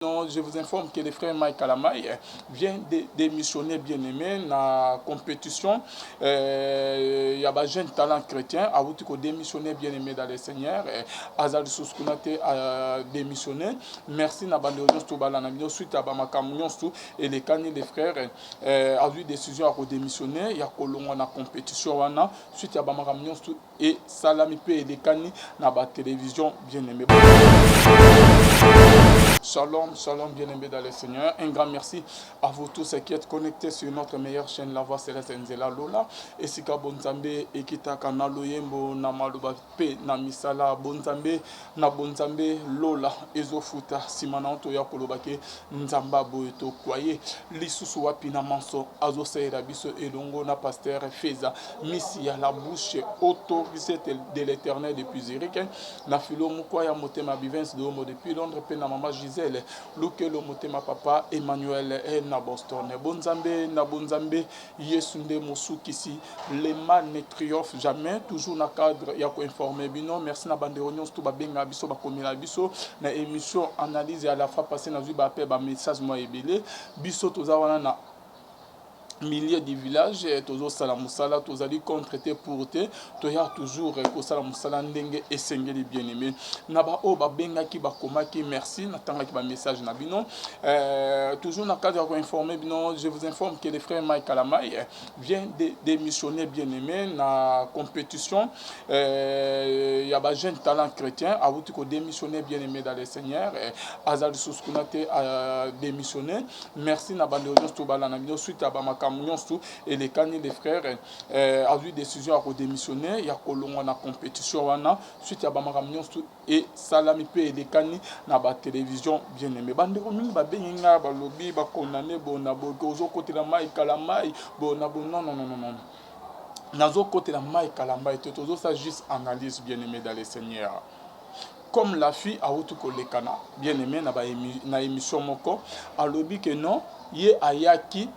Non, je vous informe que le frère Mike Kalamai vient de démissionner bien-aimé dans la compétition. Il y a des jeunes talents chrétiens à vous démissionner bien-aimé dans le Seigneur. Azal Souskunate a démissionné. Merci na bande de tout balanamio suite à Bamakamunion et les canis des frères a eu décision à démissionner. Il y a colon na compétition wana suite à Bamakamunion et Salami pe et les canis na ba télévision bien-aimé. Shalom, shalom, bien-aimés dans le Seigneur. Un grand merci à vous tous qui êtes connectés sur notre meilleure chaîne, La Voix Céleste Nzela Lola. Et Sika Bonzambe, Ekitaka Naloyembo, Namaluba Pe, Namisala, Bonzambe, Nabonzambe, Lola, Ezofuta, Simana Antoya Kolobake, Nzamba Boeto, Kwaye, Lisusu Wapina Manso, Azo Seira Biso, Elongo, na Pasteur Feza, Missi à la bouche autorisée de l'éternel depuis Zurich, na Philo Mukwaya Motema Bivens de Homo depuis Londres, Pe na Mama Gisèle, Lukelo Motema Papa, Emmanuel et na Boston. Bonzambe, na Bonzambe, Yesunde Mosukisi, les mal ne triomphent jamais, toujours na cadre, yako informé bino, merci na banderonion, tout ba benga biso, ba komila biso, na émission analyse à la fois passée na zuba pe ba message moi ebele, biso tozawana na milliers de villages, tozo salamusala, tozali contre-té pour te, toya toujours ko salamusala ndenge et sengeli bien-aimé. Naba o ba benga ki ba komaki merci, natanga ki ba message na bino. Toujours na cadre ko informer bino, je vous informe que le frère Mike Kalamai vient de démissionner bien-aimé na compétition. Il y a ba jeunes talents chrétiens à vous ko démissionner bien-aimé dans le Seigneur. Azal Souskunate a démissionné. Merci na bande de tout balana bino suite à Bamaka et les canis des frères a eu décision à démissionner. Il y a colon na compétition wana suite à Bamakamunion et Salami pe et les canis na ba télévision bien aimé. Bande de ba benga ba lobby ba condamné bona bozo côté la Mike Kalamai bona non non non non non. Nazo côté la Mike Kalamai tozo ça juste analyse bien aimé dans le Seigneur. Comme la fille a outu kolekana bien aimé na émission moko a lobby que non ye ayaki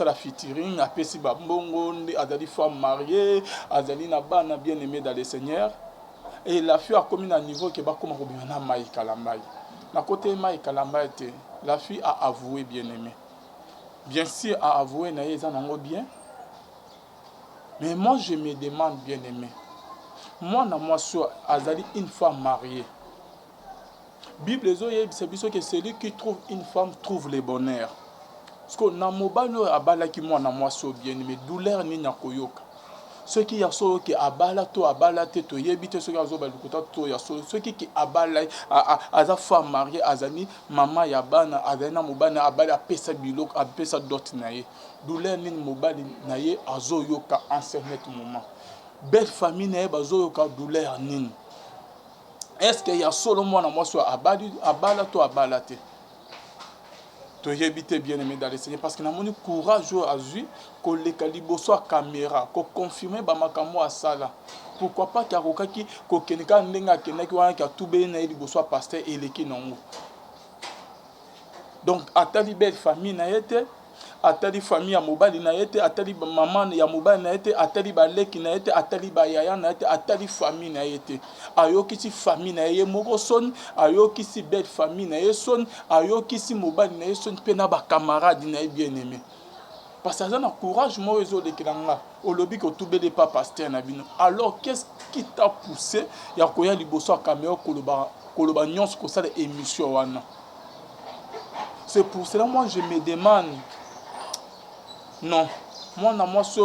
la featuring a pesi ba mbongo azali femme mariée azali na bana bien aimé dans le Seigneur et la fille a commis à niveau que ba koma ko bimana Mike Kalamai na côté Mike Kalamai te la fille a avoué bien aimé bien sûr a avoué na yeza nango bien mais moi je me demande bien aimé moi na moi sur azali une femme mariée Bible zoye c'est biso que celui qui trouve une femme trouve le bonheur. Parce que na mobano abala ki mwana mwasi bien mais douleur ni na koyoka ceux qui ya so ki abala te to yebite ceux qui azoba lukuta to ya so ceux qui abala aza femme mariée azani mama ya bana azani na mobana abala pesa bilok apesa dot na ye douleur ni mobali na ye azoyoka en certain moment belle famille na ye bazoyoka douleur nini est-ce que ya solo mwana mwasi abala te to yebite bien aimé dans le Seigneur parce que na moni courage a vu ko le kaliboso a caméra ko confirmer ba makambo a sala pourquoi pas ka kokaki ko kenika ndenga kenaki wana ka tube na liboso pasteur eleki nango donc atali belle famille na yete atali famille ya mobali na yete atali maman ya mobali na yete atali baleki na yete atali bayaya na yete atali famille na yete ayokisi famille na ye moko son ayokisi belle famille na ye son ayokisi mobali na ye son pe na ba camarade na ye bien aimé parce que ça na courage moi ezo lekelanga olobi ko tubele pas pasteur na bino alors qu'est-ce qui t'a poussé ya koya liboso a caméra koloba nyonso ko sala émission wana c'est pour cela moi je me demande non, moi na moi ce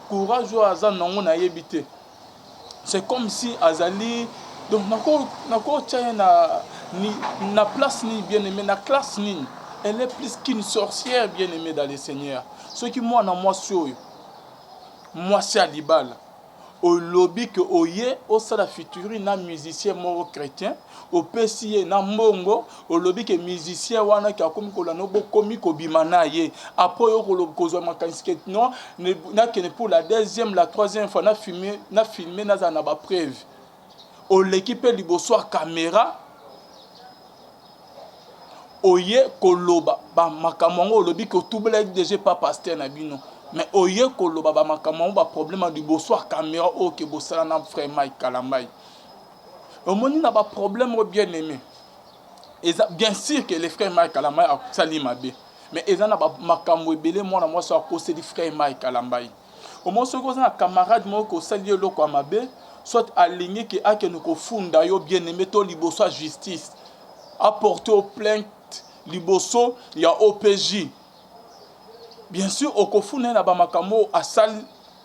courage azan nango na yebite. C'est comme si azali donc nako tient na place ni bien aimé na classe ni. Elle est plus qu'une sorcière bien aimée dans le Seigneur. Ce qui moi na moi ce moi c'est Alibal. Au lobby que oye au sala futuri na musicien moro chrétien au pesier na mbongo au lobby que musicien wana ki akomi ko lano bo komi ko bimana ye après yo ko zo makanske non na que pour la deuxième la troisième fois na filmer na za na ba preuve au l'équipe liboso caméra oye ko loba ba makamongo au lobby que tout blague déjà pas pasteur na bino. Mais oye koloba ba makamon ba problème du bonsoir caméra o ke bosala na frère Mike Kalamai. Omoni na ba problème bien aimé. Bien sûr que les frères Mike Kalamai a sali mabe. Mais ils ont makambo ebele moi na moi so akose di frère Mike Kalamai. Au moins ce que un camarade moi ko sali lo kwa mabe, soit aligné que a que nous ko funda yo bien aimé to liboso justice. Apporter aux plaintes liboso ya OPJ. Bien sûr au funda na ba makambo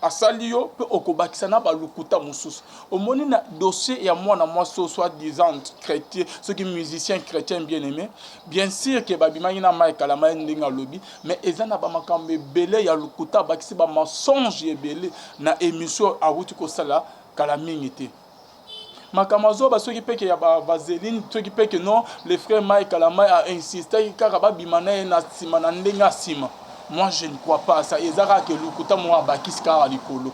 asali yo pe okobakisa na balukuta mususu omoni na dossier ya mwana mwasi soit disant chrétien ceux qui musiciens chrétiens bien aimés bien sûr que babimaki na Mike Kalamai ndinga lobi mais eza na bamakambo ebele ya lukuta bakisi ba mensonge ebele na émission awuti kosala kala mingi te makambo azoba soki peke ya vaseline soki peke non le frère Mike Kalamai a insisté kaka babima na ye na nsima na ndenge asima. Moi, je ne crois pas à ça. Ezara que lukuta mo abakis kara likolo.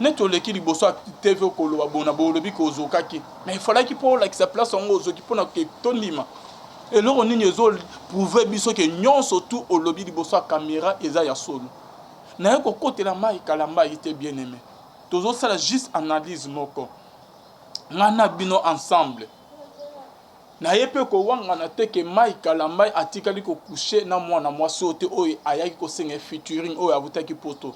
Neto leki liboso TV kolo abona bolobi ko zokaki. Mais il fallait qu'il pour la qui sa place en ozoki pour na ke tonima. Et là on nini zo prouver biso que nyon surtout au lobby liboso caméra eza ya solo. Na ko côté la Mike Kalamai était bien aimé. Tozo ça la juste analyse moko. Ngana bino ensemble. Na yepe ko wanga na teke Mike Kalamai atikali ko coucher na mwana mwasi ote oyo ayaki ko senga featuring oyo abutaki poto.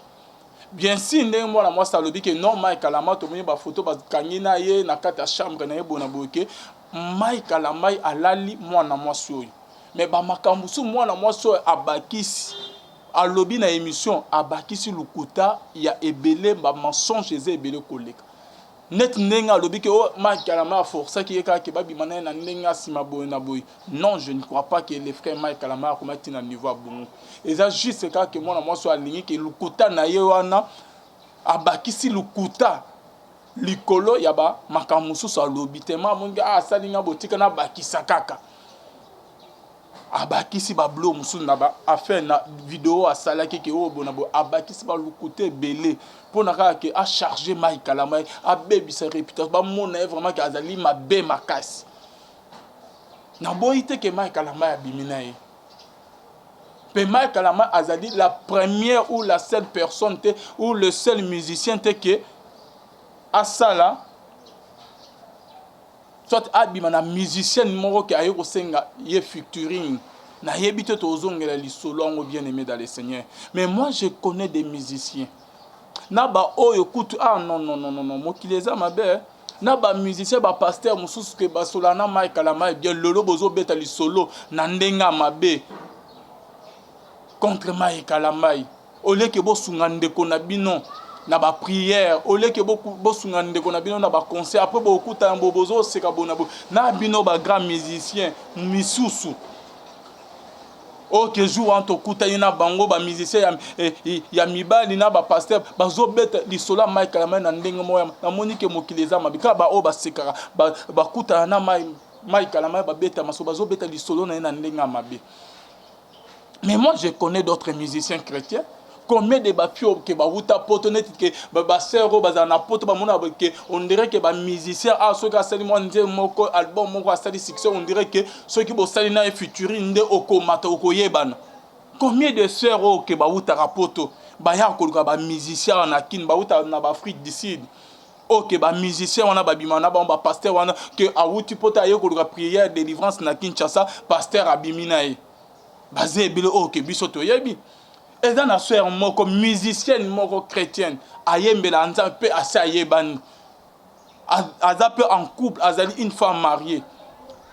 Bien si ndenge mwana mwasi alobi ke non Mike Kalamai to moni ba photo ba kangi na ye na kata chambre na ye bona boke Mike Kalamai alali mwana mwasi oyo. Mais ba makambo su mwana mwasi oyo abakisi alobi na émission abakisi lukuta ya ebele ba mensonge eze ebele koleka. Net nenga lobi que oh Mike Kalamai a forcé qui est qui babi mané na nenga sima boy na boy. Non, je ne crois pas que les frères Mike Kalamai a commis un niveau bon. Et ça juste c'est que moi soit aligné que lukuta na yewana abakisi lukuta likolo yaba makamusu so lobi tema munga ah salinga botika na bakisa kaka. Abakisi ba blo musu na ba affaire na vidéo a salaki ke o bonabo abakisi ba lukuté belé pour na ka ke a charger Mike Kalamai a bebi sa réputation ba mon vraiment que azali ma be makasi na boité que Mike Kalamai abimina ye pe Mike Kalamai azali la première ou la seule personne te ou le seul musicien te que a sala soit abima na musicien moko ke ayo senga ye featuring na yebite tozongela lisolo ngo bien aimé dans le Seigneur. Mais moi je connais des musiciens na ba oyo kutu ah non mokileza mabe na ba musicien ba pasteur mususu ke ba solana Mike Kalamai bien lolo bozo beta lisolo na ndenga mabe contre Mike Kalamai ole ke bo sunga ndeko na bino na ba prière ole ke bo sunga ndeko na bino na ba concert après bo kuta mbobozo seka bonabo na bino ba grand musicien misusu ok jour en tokuta ina bango ba musicien ya mibali na ba pasteur bazo beta lisola Mike Kalamai na ndenge moya na monike mokileza mabika ba o ba sekara ba kuta na Mike Kalamai ba beta maso bazo beta lisolo na ndenge mabe. Mais moi je connais d'autres musiciens chrétiens. Combien de bapio que ba wuta potonet que ba sero ba na poto ba mona que on dirait que ba musicien a ceux qui sali mo nze moko album moko sali succès on dirait que ceux qui bo sali na featuring nde okomata okoyebana. Combien de sœurs que ba wuta rapoto ba ya ko ba musicien na kin ba wuta na ba Afrique du Sud. Ok ba musicien wana ba bimana ba pasteur wana que a wuti pota ye ko prière délivrance na Kinshasa pasteur abimina e. Bazé bile ok biso to yebi. Et dans la soeur moko musicienne moko chrétienne ayembela nza pe asa yeban azape en couple azali une femme mariée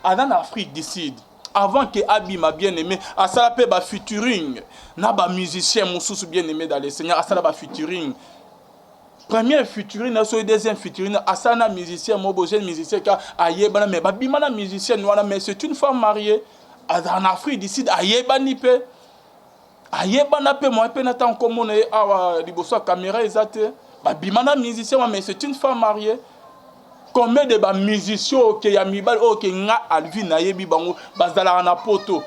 en Afrique du Sud avant que Abi m'a bien aimé asala pe ba featuring na ba musicien mususu bien aimé dans le Seigneur asala ba featuring premier featuring na so deuxième featuring asana musicien mo jeune musicien ka ayebana mais ba bimana musicienne wana mais c'est une femme mariée en Afrique du Sud ayebani pe ayebana pe moi pe natan komona awa liboso caméra ezate ba bimana musicien mais c'est une femme mariée. Combien de ba musiciens que ya mibal o ke nga alvin na yebi bango bazala na poto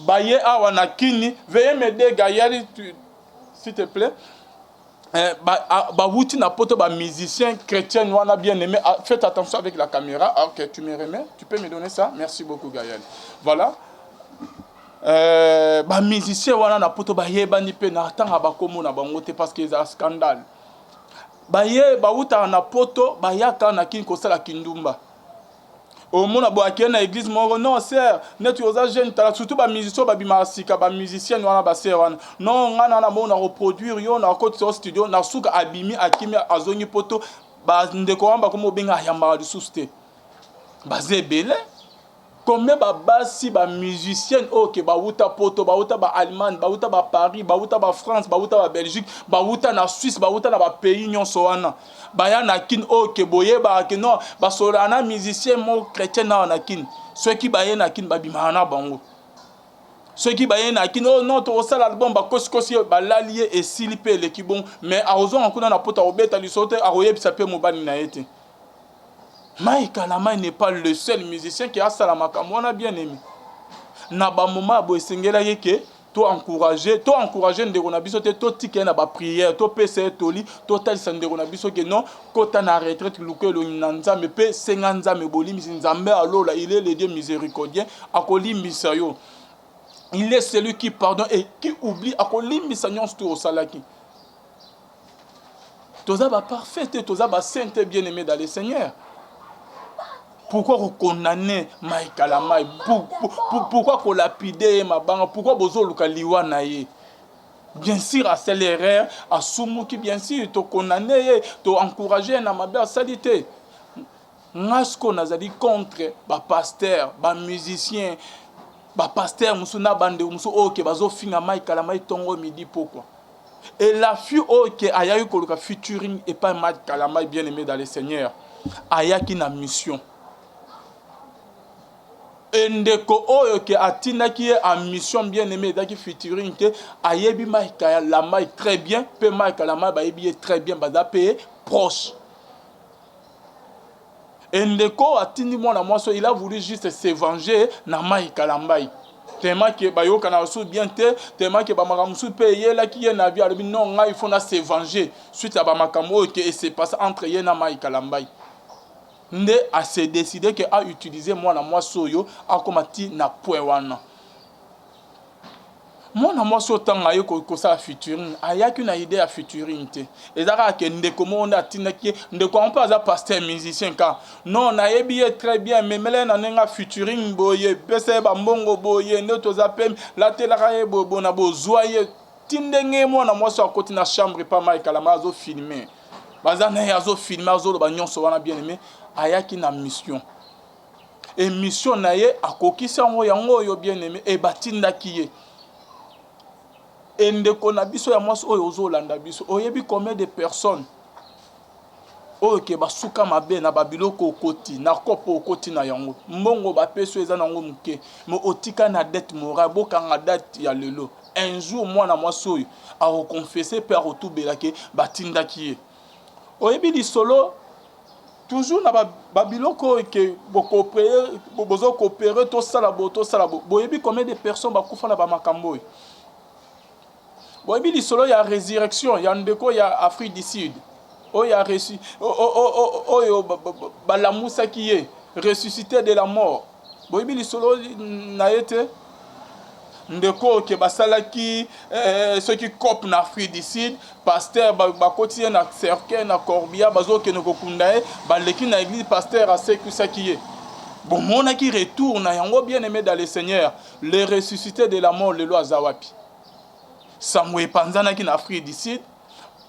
baye awa na kini veuillez m'aider Gaël s'il te plaît ba wuti na poto ba musicien chrétien wana bien aimé faites attention avec la caméra. OK, tu me remets, tu peux me donner ça, merci beaucoup Gaël. Voilà. Ba musicien wana na poto ba yebani pe na tanga ba komo na bango te parce que c'est un scandale. Ba ye ba uta na poto ba yaka na kin ko sala kindumba. au monde a boaké na église moro non sœur net yoza jeune tala surtout ba musicien ba bimasika ba musicien wana ba sœur wana non ngana na mona reproduire yo na côté au studio na suka abimi akimi azongi poto ba ndeko wamba komo benga yamba du souste ba zebele combien ba basi ba musicien OK ba wuta poto ba wuta ba Allemagne ba wuta ba Paris ba wuta ba France ba wuta ba Belgique ba wuta na Suisse ba wuta na ba pays nyonso wana ba ya na kin OK boye ba ke non ba solana musicien mo chrétien na kin ceux qui ba ye na kin ba bimana bango ceux qui ba ye na kin oh non to sala album ba kosi ba lalier et silipe le kibon mais a ozo nkuna na pota obeta lisote a oyebisa pe mobali na yete. Mike Kalamai n'est pas le seul musicien qui a salamaka. Moi, on a bien aimé. Naba moma bo esengela yeke to encourager ndeko na biso te to tike na ba prière to pese to li to talisa ndeko na biso ke non kota na retraite lukelo na nzambe pe senga nzambe bolimisi nzambe alola il est le Dieu miséricordieux akolimbisa yo. Il est celui qui pardonne et qui oublie akolimbisa nyonso to osalaki. Toza ba parfait toza ba sainte bien-aimé dans le Seigneur. Pourquoi vous condamnez Mike Kalamai? Pourquoi vous lapidez Mabanga? Pourquoi vous avez liwa naye? Bien sûr, à cette erreur, à Soumouki, bien sûr, tu condamné, tu encouragé na mabé salité. Ngasko nazali contre ba pasteur, ba musicien, ba pasteur musuna bande musu OK bazo finga Mike Kalamai tongo midi pourquoi? Et la fille OK aya eu koluka featuring et pas Mike Kalamai bien-aimé dans le Seigneur. Aya ki na mission. Ndeko oyo ke atina qui est en mission bien-aimé daki featuring ke ayebi Mike Kalamai très bien pe Mike Kalamai ba yebi très bien ba payé proche. Ndeko atini mona moso il a voulu juste se venger na Mike Kalamai. Tellement que ba yo kana sou bien te tellement que ba makamusu payer la qui est na vie alors non il faut na se venger suite à ba makamo que se passe entre ye na Mike Kalamai. Nde a se décidé que a utiliser moi na moi soyo a komati na point wana moi na moi so tanga yo ko ça featuring ayaki na idée à featuring te ezaka ke ndeko mo na tina ki ndeko on pas à pasteur musicien ka non na yebi très bien mais mele na nga featuring boye pese ba mbongo boye ndo to zapem la telaka ye bobo na bo zoye tindenge mo na moi so a côté na chambre pas Mike Kalamai zo filmer bazana yazo filmer azo ba nyonso wana bien aimé ayaki na mission et mission na ye akokisa ngo yango yo bien aimé et batinda kiye et ndeko na biso ya mwasi oyo ozolanda biso oyebi combien de personnes oyo ke basuka mabe na babiloko okoti na kopo okoti na yango mbongo bapeso eza nango muke mo otika na dette morale bokanga date ya lelo un jour mwana mwasi oyo akoconfesser pe akotubela ke batinda kiye oyebi lisolo toujours na babiloko ke bozo coopérer to sala boyebi combien de personnes bakufa na bamakambo oyo boyebi lisolo ya résurrection ya ndeko ya Afrique du Sud oyo ya reçu oyo balamusaki ye ressuscité de la mort boyebi lisolo na ye te ndeko ke basalaki ceux qui copent na Afrique du Sud pasteur bakoti na cercueil na corbia bazokende kokunda ye baleki na église pasteur asekusaki ye bon monaki retour na yango bien aimé dans le Seigneur le ressuscité de la mort lelo azawapi Samuel panzanaki na Afrique du Sud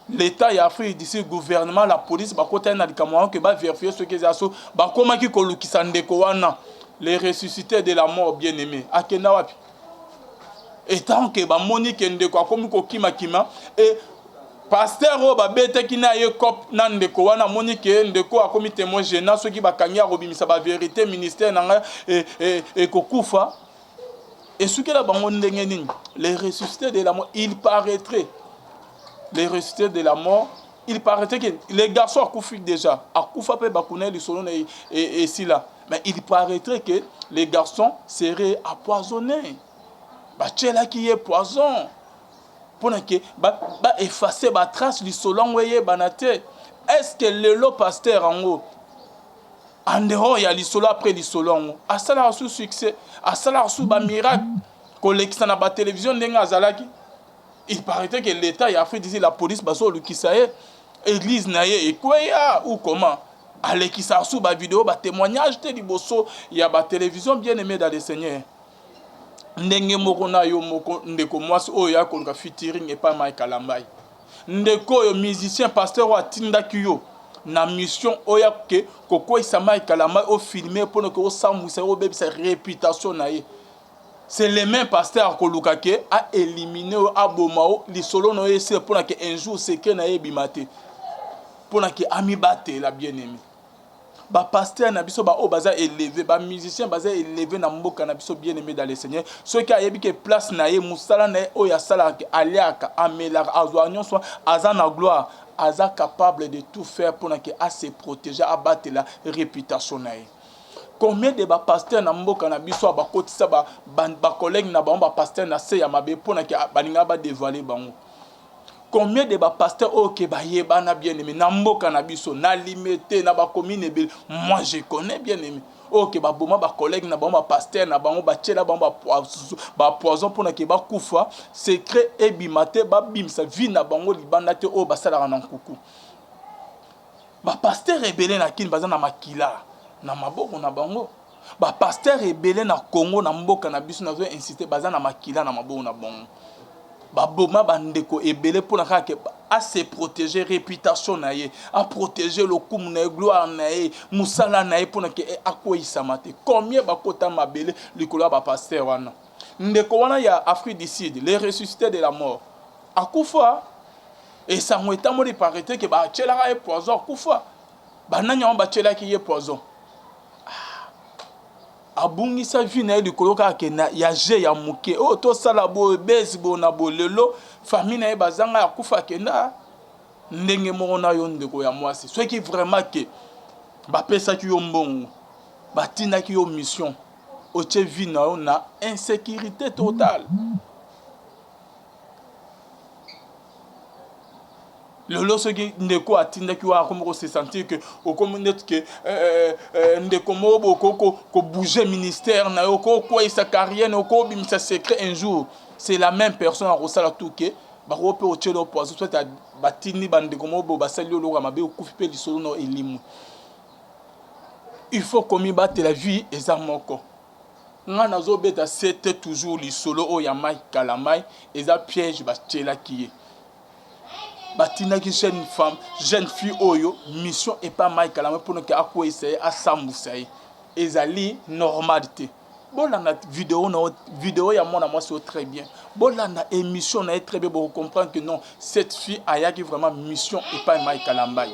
l'état ya Afrique du Sud gouvernement la police bakota na likamwa ke ba vérifier ce que zaso bakomaki kolukisa ndeko wana le ressuscité de la mort bien aimé akenda wapi et tant que ba moni kende ko komi ko kima et pasteur o ba bete kina ye cop na ndeko wana moni ke ndeko akomi témoin gênant ceux qui ba kanya robimisa ba vérité ministère nanga et kokufa et ce que la bango ndenge nini les ressuscités de la mort il paraîtrait les ressuscités de la mort il paraîtrait que les garçons akufi déjà akufa pe bakuna li solo et si là mais il paraîtrait que les garçons seraient empoisonnés bachela qui est poison pour que effacer ba trace li solon weye banate est-ce que le lo pasteur en haut en dehors il y a li solo après li solon a sala sous succès a sala sous ba miracle collecte na ba télévision ndenga azalaki il paraît que l'état a fait d'ici la police baso lu kisaye église naye ekweya ou comment alekisa sous ba vidéo ba témoignage te liboso ya ba télévision bien aimé dans le Seigneur. Ndenge moko na yo moko ndeko mwasi oyo ya kolka featuring epa Mike Kalambai. Ndeko oyo musicien pasteur wa tindaki yo na mission oya ke koko isa Mike Kalambai o filmer pour que o samwisa o bebisa réputation na ye. C'est le même pasteur koluka ke a éliminé o abomao li solo no ese pour que un jour secret na ye bimate. Pour que ami bate la bien-aimé. Ba pasteur na biso ba o baza élevé, ba musicien baza élevé na mboka na biso bien-aimé dans le Seigneur. Ceux qui a yebi ke place na ye musala na ye o ya sala ke aliaka amelaka azwanyo soit azana gloire, aza capable de tout faire pour que a se protéger a battre la réputation na ye. Combien de ba pasteur na mboka na biso ba kotisa ba collègue na ba pasteur na se ya mabe pour que balinga ba dévoiler bango. Combien de pasteurs au Kébaye bana bien-aimé, Namboka nabiso, na limité, na ba commune, moi je connais bien-aimé. Ok, ba boma ba collègue na ba pasteur na ba tchela ba poison pour na ke ba kufa, secret et bimate ba bim sa vie na bango libanda te o basala na nkuku. Ba pasteur rebelle na kin baza na makila, na maboko na bango. Ba pasteur rebelle na Congo na mboka na biso na zo insister baza na makila na maboko na bango. Baboma bandeko ebele pour na ke a se protéger réputation na ye, a protéger le kum na gloire na ye, musala na ye pour na ke akoisa mate. Combien ba kota mabele likolo ba pasteur wana. Ndeko wana ya Afrique du Sud, les ressuscités de la mort. Akufa et ça mo etamoli parité que ba tchela e poison akufa. Bananya ba tchela ki ye poison. Abungisa vie na likolo kaka na ya je ya muke o to sala bo bezbo na bolelo famille na bazanga ya kufa kenda ndenge moko na yo ndeko ya mwasi ceux qui vraiment que ba pesa ki yo mbongo batina ki yo mission o che vie na yo na insécurité totale. Lolo ce qui ndeko atinda ki wa comme se sentir que au comme net que ndeko mobo ko bouger ministère na yo ko sa carrière na ko bim sa secret un jour c'est la même personne à rosala tout que ba ko pe o chelo pozo soit batini bandeko mobo basali lo ka mabe okufi pe lisolo no elimu. Il faut comme battre la vie eza moko nga nazo beta c'était toujours lisolo o ya Mike Kalambai eza piège ba chela kiye. Batina qui jeune femme, jeune fille oyo, mission et pas Mike Kalambai pour que akwa essayer à samousaï. Ezali normalité. Bon la vidéo ya mon moi c'est très bien. Bon la émission na très bien pour comprendre que non, cette fille a qui vraiment mission et pas Mike Kalambai.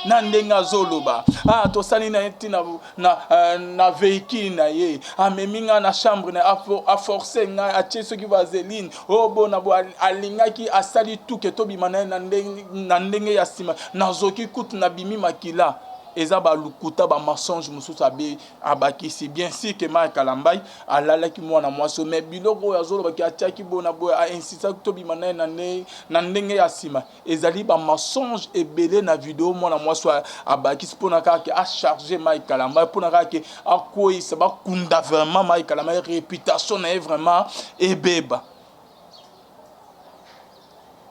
Na ndenga zoloba to sali na tina na véhicule na ye ameminga na chambre na a forcer nga a tieso ki vaseline o bona bo alinga ki asali tout ke to bimana na ndenge ya sima na zoki kutu na bimi makila eza ba lukuta ba mensonge mususu abe abakisi bien sûr que Mike Kalambai alala ki mwana mwaso mais biloko ya zolo baki atiaki bona bo a insista to bimana na ndenge ya sima ezali ba mensonge ebele na vidéo mwana mwaso abakisi pona kaka a charger Mike Kalambai pona kaka akoisa ba kunda vraiment Mike Kalambai réputation na vraiment ebeba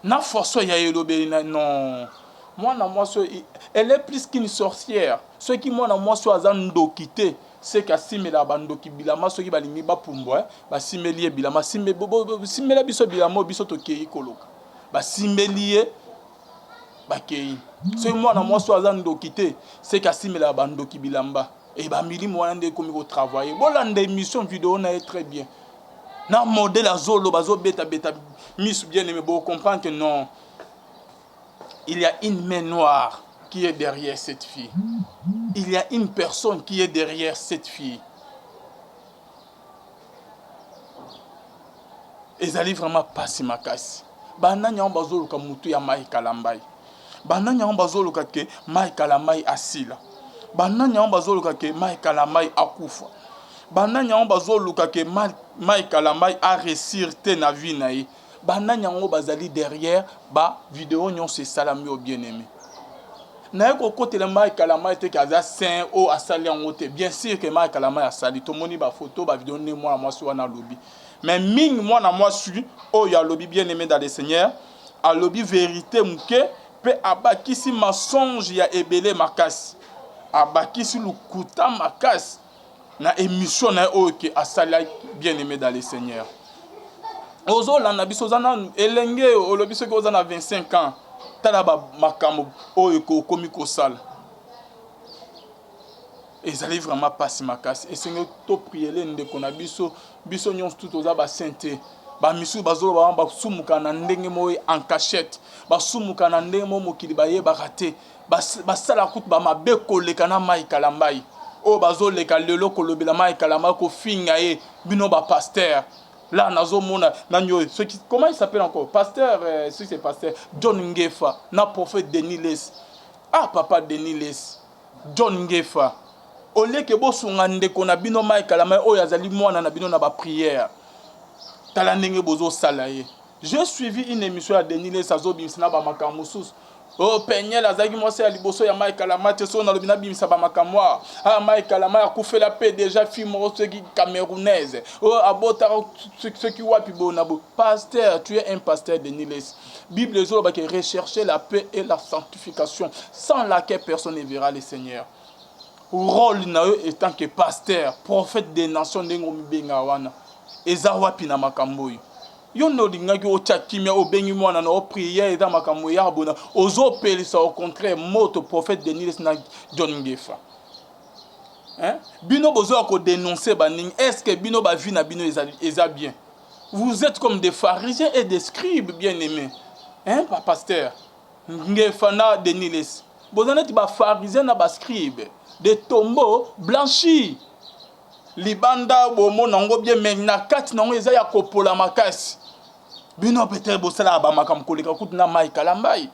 na force ya elobe non. Moi, elle est plus qu'une sorcière. Ce qui moi, soit azando quitté, c'est qu'à simela bandoki bilama, ceux qui balimi ba pumbo, ba simelie bilama, simela biso bilamo biso to kei koloka. Ba simelie ba kei. Ce qui moi, soit azando quitté, c'est qu'à simela bandoki bilamba. Et ba mili moi ndé comme au travail. Bon là des émissions vidéo na est très bien. Na modèle azolo bazo beta mis bien aimé bon comprendre que non. Il y a une main noire qui est derrière cette fille. Il y a une personne qui est derrière cette fille. Ils allaient vraiment passer ma casse. Bananya on bazolo ka mutu ya Mike Kalambai. Bananya on bazolo ka ke Mike Kalambai asila. Bananya on bazolo ka ke Mike Kalambai akufa. Bananya on bazolo ka ke Mike Kalambai a réussir te na vie na ye. Bananya on bazali derrière ba vidéo nyon se salami au bien-aimé. Na ko côté le Mike Kalambai te kaza saint o asali en ote. Bien sûr que Mike Kalambai asali to moni ba photo ba vidéo ne moi sur na lobby. Mais ming moi na moi suis oh ya lobby bien-aimé dans le Seigneur. A lobby vérité mke pe abakisi mensonge ya ebele makasi. abakisi lukuta makasi na émission na oyo ke asala bien aimé dans le Seigneur. Ozolanda biso ozana elenge olobi soki oza na 25 ans tala makambo oyo okomi kosala ezali vraiment pasi makasi esenge to priele ndeko na biso biso nyonso tout oza basente bamisusu bazoloba basumuka na ndenge moyo en cachette basumuka na ndenge moyo mokili bayebaka te basala kutu bamabe koleka na mai kalambai oyo bazoleka lelo kolobela mai kalambai kofinga ye bino bapaster. Là, nazomona nanyo ceux qui comment il s'appelle encore pasteur c'est pasteur John Ngefa na prophète Denis Les. Ah papa Denis Les. John Ngefa. Au lieu que bosunga ndeko na bino mai kalama oyo azali mwana na bino na ba prière. Tala ndenge bozo sala ye. J'ai suivi une émission à Denis Les azobimisa na ba makambo susu. Oh penyel azaki mwasi ya liboso ya mai kalama te so na lobina bimisa ba makambo. Ah mai kalama ya kufela pe déjà film ceux qui camerounaise. Oh abota ceux qui wapi bonabo. Pasteur, tu es un pasteur de Niles. Bible zo ba que rechercher la paix et la sanctification sans laquelle personne ne verra le Seigneur. Rôle na eux étant que pasteur, prophète des nations ndengo mbenga wana. Eza wapi na makambo yo. Yo no lingaki o tchakimia o bengi mwana na o prière dans makambo ya bona ozo pelisa au contraire moto prophète de Niles na John Ngefa. Hein? Bino bozo ko dénoncer baning est-ce que bino ba vie na bino eza bien. Vous êtes comme des pharisiens et des scribes bien-aimés. Hein pasteur Ngefa na de Niles. Bozana ti ba pharisiens na ba scribes, des tombeaux blanchis. Libanda bomo nango bien mena kati nango eza ya kopola makasi. Bino peut-être bosala ba makam koleka kutu na mai kalambai.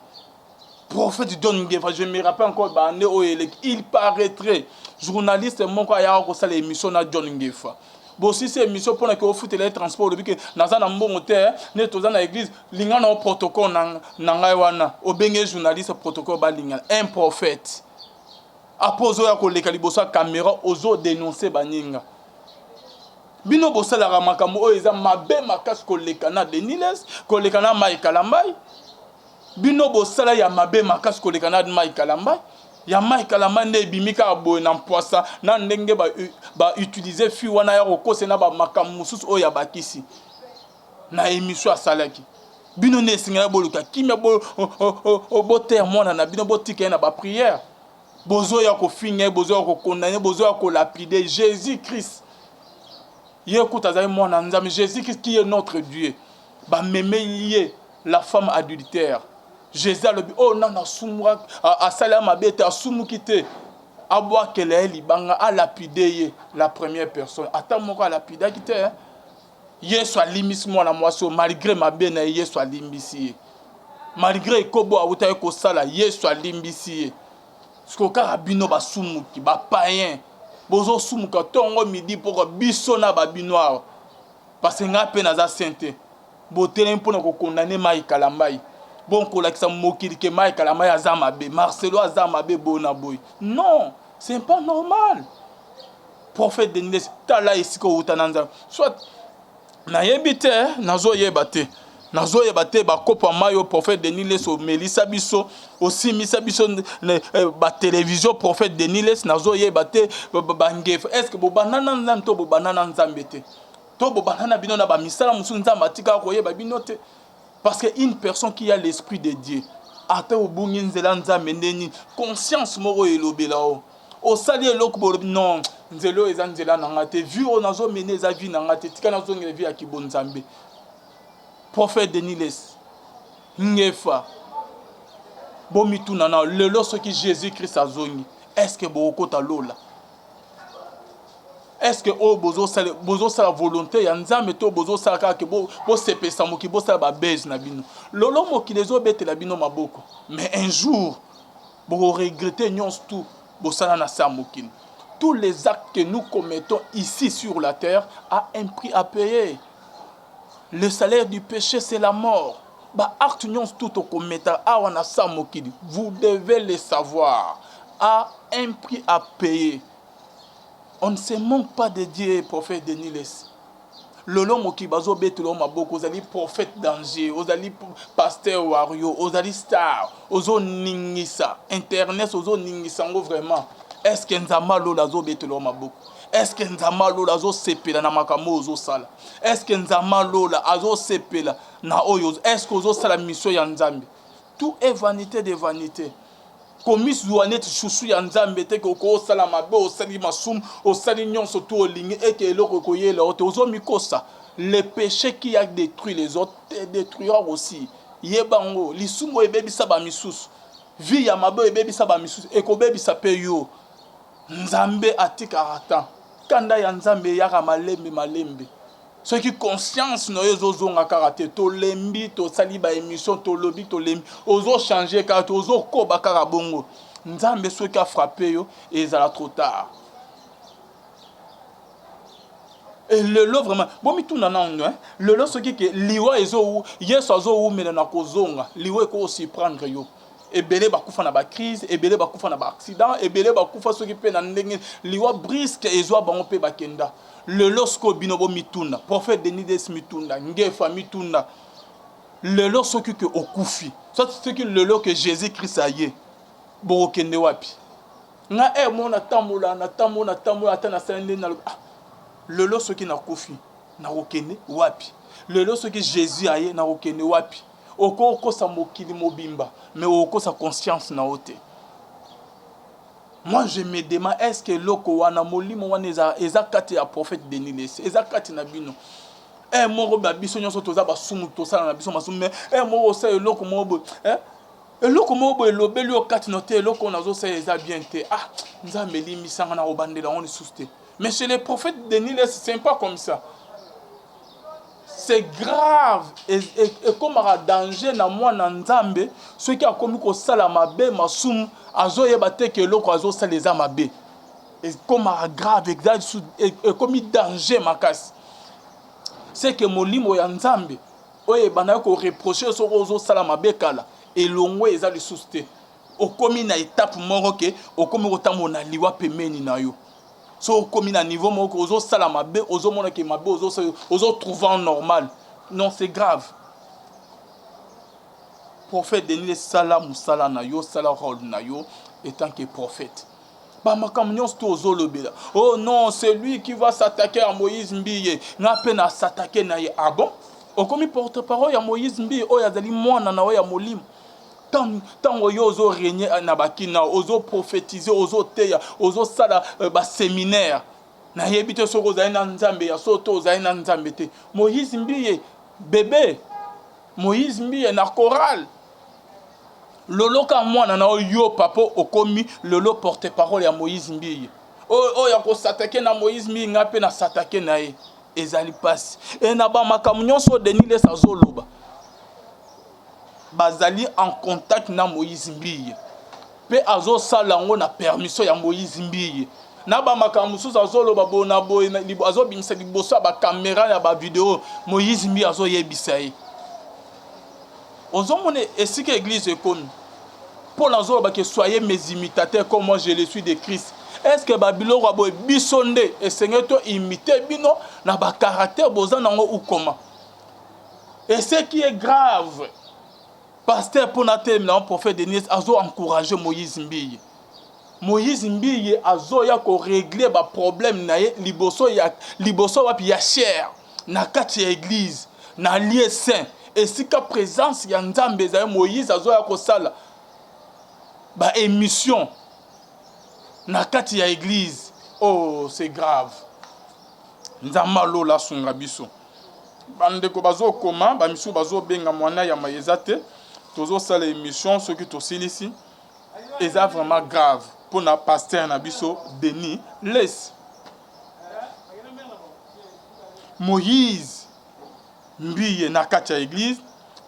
Prophète John Ngefa, je me rappelle encore bande oyelek, il paraîtrait journaliste moko aya ko sala émission na John Ngefa. Bo si c'est émission pour que ofute les transports depuis que naza na mbongo te ne toza na église linga na protocole na ngai wana obenge journaliste protocole ba linga un prophète. Apozo ya koleka liboso caméra ozo dénoncer baninga. Bino bosala ra makambo oyo eza mabe makasi koleka na Deniles koleka na mai kalambai. Bino bosala ya mabe makasi koleka na mai kalambai. Ya mai kalambai nde bimika boye na mpoisa na ndenge ba utiliser fi wana ya kokose na ba makambo mususu oyo ya bakisi. Na émission asalaki. Bino ne singa boluka kimia bo boter mwana na bino botika na ba prière. Bozo ya kofinga bozo ya kokondamner bozo ya kolapider Jésus Christ. Yekuta za mwana nzambe Jésus Christ qui est notre Dieu. Ba mémé la femme adultère. Jésus a le oh nana sumwa a salama bete a sumukite abwa kele libanga a lapider la première personne. Attends moko a lapider kite. Yesu alimisi mwana mwasi malgré mabe na Yesu alimbisi. Malgré kobo awuta ko sala Yesu alimbisi. Skoka bino basumuki ba païen bozo sumuka tongo midi pour biso na babinoir parce que ngape naza sainte botele mpona ko condamner mai kalambai bon ko lakisa mokili ke mai kalambai azama be Marcelo azama be bona boy non c'est pas normal prophète de Niles tala esiko utananza soit na yebite nazo yebate nazo yebate ba kopa mayo prophète de Niles o Melissa biso aussi misa biso ba télévision prophète de Niles nazo yebate ba Ngefa est-ce que bo banana nzambe to bo banana nzambe te to bo banana bino na ba misala musu nzambe atika ko yeba bino te parce que une personne qui a l'esprit de Dieu ata obungi nzela nzambe ndeni conscience moko elobela o sali eloko bo non nzelo eza nzela na ngate vu on nazo mener eza vie na ngate tika nazo ngela vie ya kibonzambe. Prophète de Niles, Ngefa, Bomituna, le lorsque Jésus-Christ a zongi, est-ce que Boko ta lola? Est-ce que bozo sa volonté ya nzambe to bozo sa ka ke bo sepe samoki bo sa ba base na bino. Lolo mo ki les obete la bino maboko. Mais un jour, bo regretter nyons tout bo sala na samoki. Tous les actes que nous commettons ici sur la terre a un prix à payer. Le salaire du péché, c'est la mort. Vous devez le savoir. A un prix à payer. On ne se manque pas de Dieu, prophète de Niles. Lolo moki bazo betulo maboko ozali prophète danger, ozali pasteur wario, ozali star, ozo ningisa, internet ozo ningisa ngo vraiment. est-ce que nzamba lola zo betelo maboko? Est-ce que nzamba lola zo sepela na makambo ozo sala? Est-ce que nzamba lola azo sepela na oyo? Est-ce que ozo sala mission ya nzambe? Tout est vanité de vanité. Komis douanet chouchou ya nzambe te ko sala mabe osali masum osali nyonso to olingi et que eloko koyela ote ozo mikosa. Le péché qui a détruit les autres te détruira aussi. Yebango lisumo ebebisa ba misusu. Vi ya mabe ebebisa ba misusu ekobebisa pe yo. Nzambe atikara kanda ya nzambe yaka malembe. Ceux qui conscience no ezozonga karate to lembi to sali ba émission to lobby to lembi ozo changer karate ozo koba kara bongo. Nzambe ceux qui a frappé yo ezala trop tard. Et le lot vraiment bon mi tout nana hein le lot ce qui que liwa ezo yeso azo ou mena na kozonga liwa ko aussi prendre yo ebele bakufa na ba crise ebele bakufa na ba accident ebele bakufa ceux qui pe na ndenge liwa brisque ezo bango pe bakenda le lorsque binobo mitunda prophète Denis mitunda ngefa mitunda le lot ce que okufi ça c'est que le lot que Jésus Christ a yé bo kende wapi nga mona tamola atana sende na le lot ce qui na kufi na okende wapi le lot ce que Jésus a yé na okende wapi oko sa mokili mobimba mais oko sa conscience na ote. Moi je me demande est-ce que loko wana molimo wana eza kati ya prophète Denis eza kati na bino moko ba biso nyonso toza basumu tosala na biso masumu mais moko sa eloko mobo eloko mobo elobeli o kati no te eloko nazo sa eza bien te nzambe limisanga na obandela on souste mais chez les prophètes Denis c'est pas comme ça. C'est grave et comme un danger na moi na nzambe ceux qui a commis ko sala mabe masum azo yeba te que loko azo sala les amabe et comme un grave et comme danger makas c'est que molimo ya nzambe oye bana ko reprocher so ozo sala mabe kala et longwe eza le souste o komi na étape moko ke o komi ko tamona liwa pemeni na yo. So comme à niveau moko ozo sala mabe ozo mona ke mabe ozo trouver normal non c'est grave. Prophète Denis sala musala na yo sala rôle na yo étant que prophète ba makamnyon sto ozo lobela oh non c'est lui qui va s'attaquer à Moïse Mbiye na pena s'attaquer na ye bon okomi porte-parole ya Moïse Mbiye o yazali mwana na ya molimo tant oyo ozo régner na bakina ozo prophétiser ozo teya ozo sala ba séminaire na yebite soko za na nzambe ya soto za na nzambe te Moïse Mbiye bébé Moïse Mbiye na chorale lolo ka mwana na yo papa okomi lolo porte-parole ya Moïse Mbiye o ya ko s'attaquer na Moïse Mbiye ngape na s'attaquer na ye ezali passe et na ba makamunyo so Denis les azoloba bazali en contact na Moïse Mbiye pe azo salango na permission ya Moïse Mbiye na ba makamusu azolo babona boy na azo bimisa liboso ba caméra ya ba vidéo Moïse Mbiye azo yebisa ye ozo mone esika église ekomi pour l'azo ba que soyez mes imitateurs comme moi je le suis de Christ. Est-ce que babilo wa boy bisonde et seigneur to imiter bino na ba caractère bozanango ou comment et ce qui est grave pasteur pour notre prophète Denis azo encourager Moïse Mbiye. Moïse Mbiye azo ya ko régler ba problème na ye liboso wapi ya cher na kati ya église na lieu saint et si ka présence ya nzambe za Moïse azo ya ko sala ba émission na kati ya église oh c'est grave nzamba lola sunga biso bande ko bazo koma ba misu bazo benga mwana ya mayezate tozo sala émission ceux qui tosilisi eza vraiment grave pour na pasteur na biso Denis laisse Moïse Mbiye na kati ya église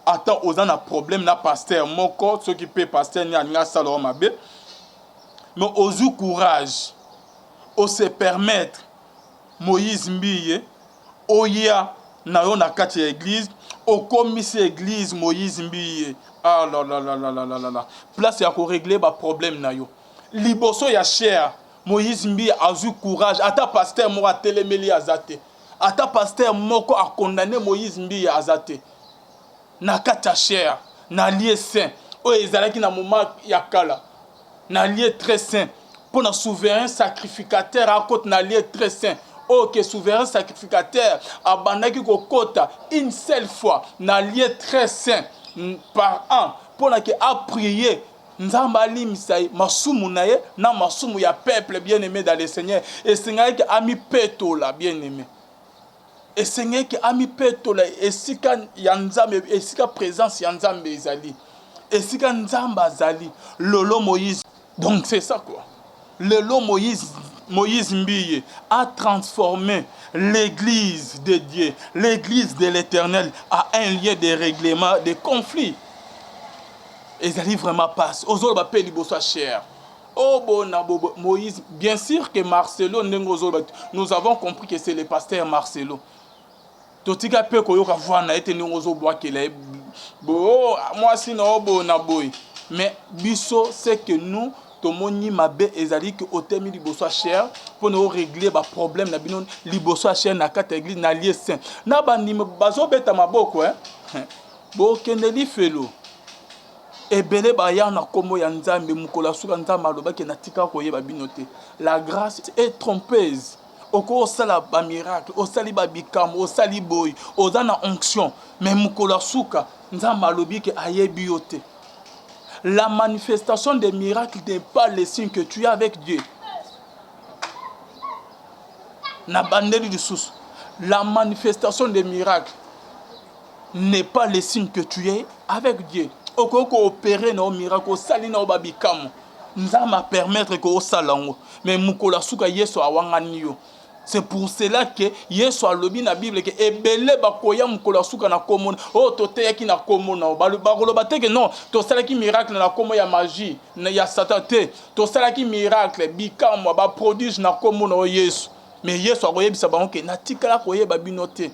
attend oza na problème na pasteur moko ceux qui peut pasteur ni alinga sala mabe mais ozu courage o se permettre Moïse Mbiye oya na yo na kati ya église au commissaire église Moïse Mbiye ah la place ya ko régler ba problème na yo liboso ya cher Moïse Mbiye azu courage ata pasteur moko atelemeli azate ata pasteur moko a condamné Moïse Mbiye azate na kati ya cher na lieu saint o ezalaki na moment ya kala na lieu très saint pour un souverain sacrificateur à côté na lieu très saint. Ok, souverain sacrificateur à bandaki kokota une seule fois na lieu très saint par an pour que à prier. Nzamba limisa masumu na ye na masumu ya peuple bien-aimé dans le Seigneur. Et Seigneur qui a mis peto là bien-aimé. Et Seigneur qui a mis peto là et sika ya nzambe et sika présence ya nzambe ezali. Et sika nzamba zali lolo Moïse. Donc c'est ça quoi. Lolo Moïse Mbiye a transformé l'église de Dieu, l'église de l'Éternel à un lieu de règlement de conflits. Et ils allaient vraiment passer. Aux autres, ils soit cher. Oh, bon, Moïse, bien sûr que Marcelo, nous avons compris que c'est le pasteur Marcelo. Totika pe koyoka voir na été nous bois qu'il est. Bon, moi sinon bon na boy. Mais biso c'est que nous tomoni mabe ezali que au terme liboso cher pour nous régler ba problème na bino liboso cher na kata église na lieu saint. Na bandi bazo beta maboko hein. Bo keneli felo. Ebele baya na komo ya nzambe mukola suka nzambe alobaki na tika koyeba bino te. La grâce est trompeuse. Oko osala ba miracle, osali ba bikam, osali boy, ozana onction, mais mukola suka nzambe alobi ke ayebi yo te. La manifestation des miracles n'est pas le signe que tu es avec Dieu. Na bandeli du sous. La manifestation des miracles n'est pas le signe que tu es avec Dieu. Oko opérer na miracle, osali na ba bikam. Nzama permettre que osalango, mais mukola suka yeso awangani yo. C'est pour cela que Yesu alobi na Bible que ebele bakoya mukola suka na komona o toteya ki na komona bakoloba te que non to sala ki miracle na komo ya magie na ya satan te to sala ki miracle bikamwa ba prodige na komona o Yesu mais Yesu akoyebisa bango que na tikala koyeba bino te.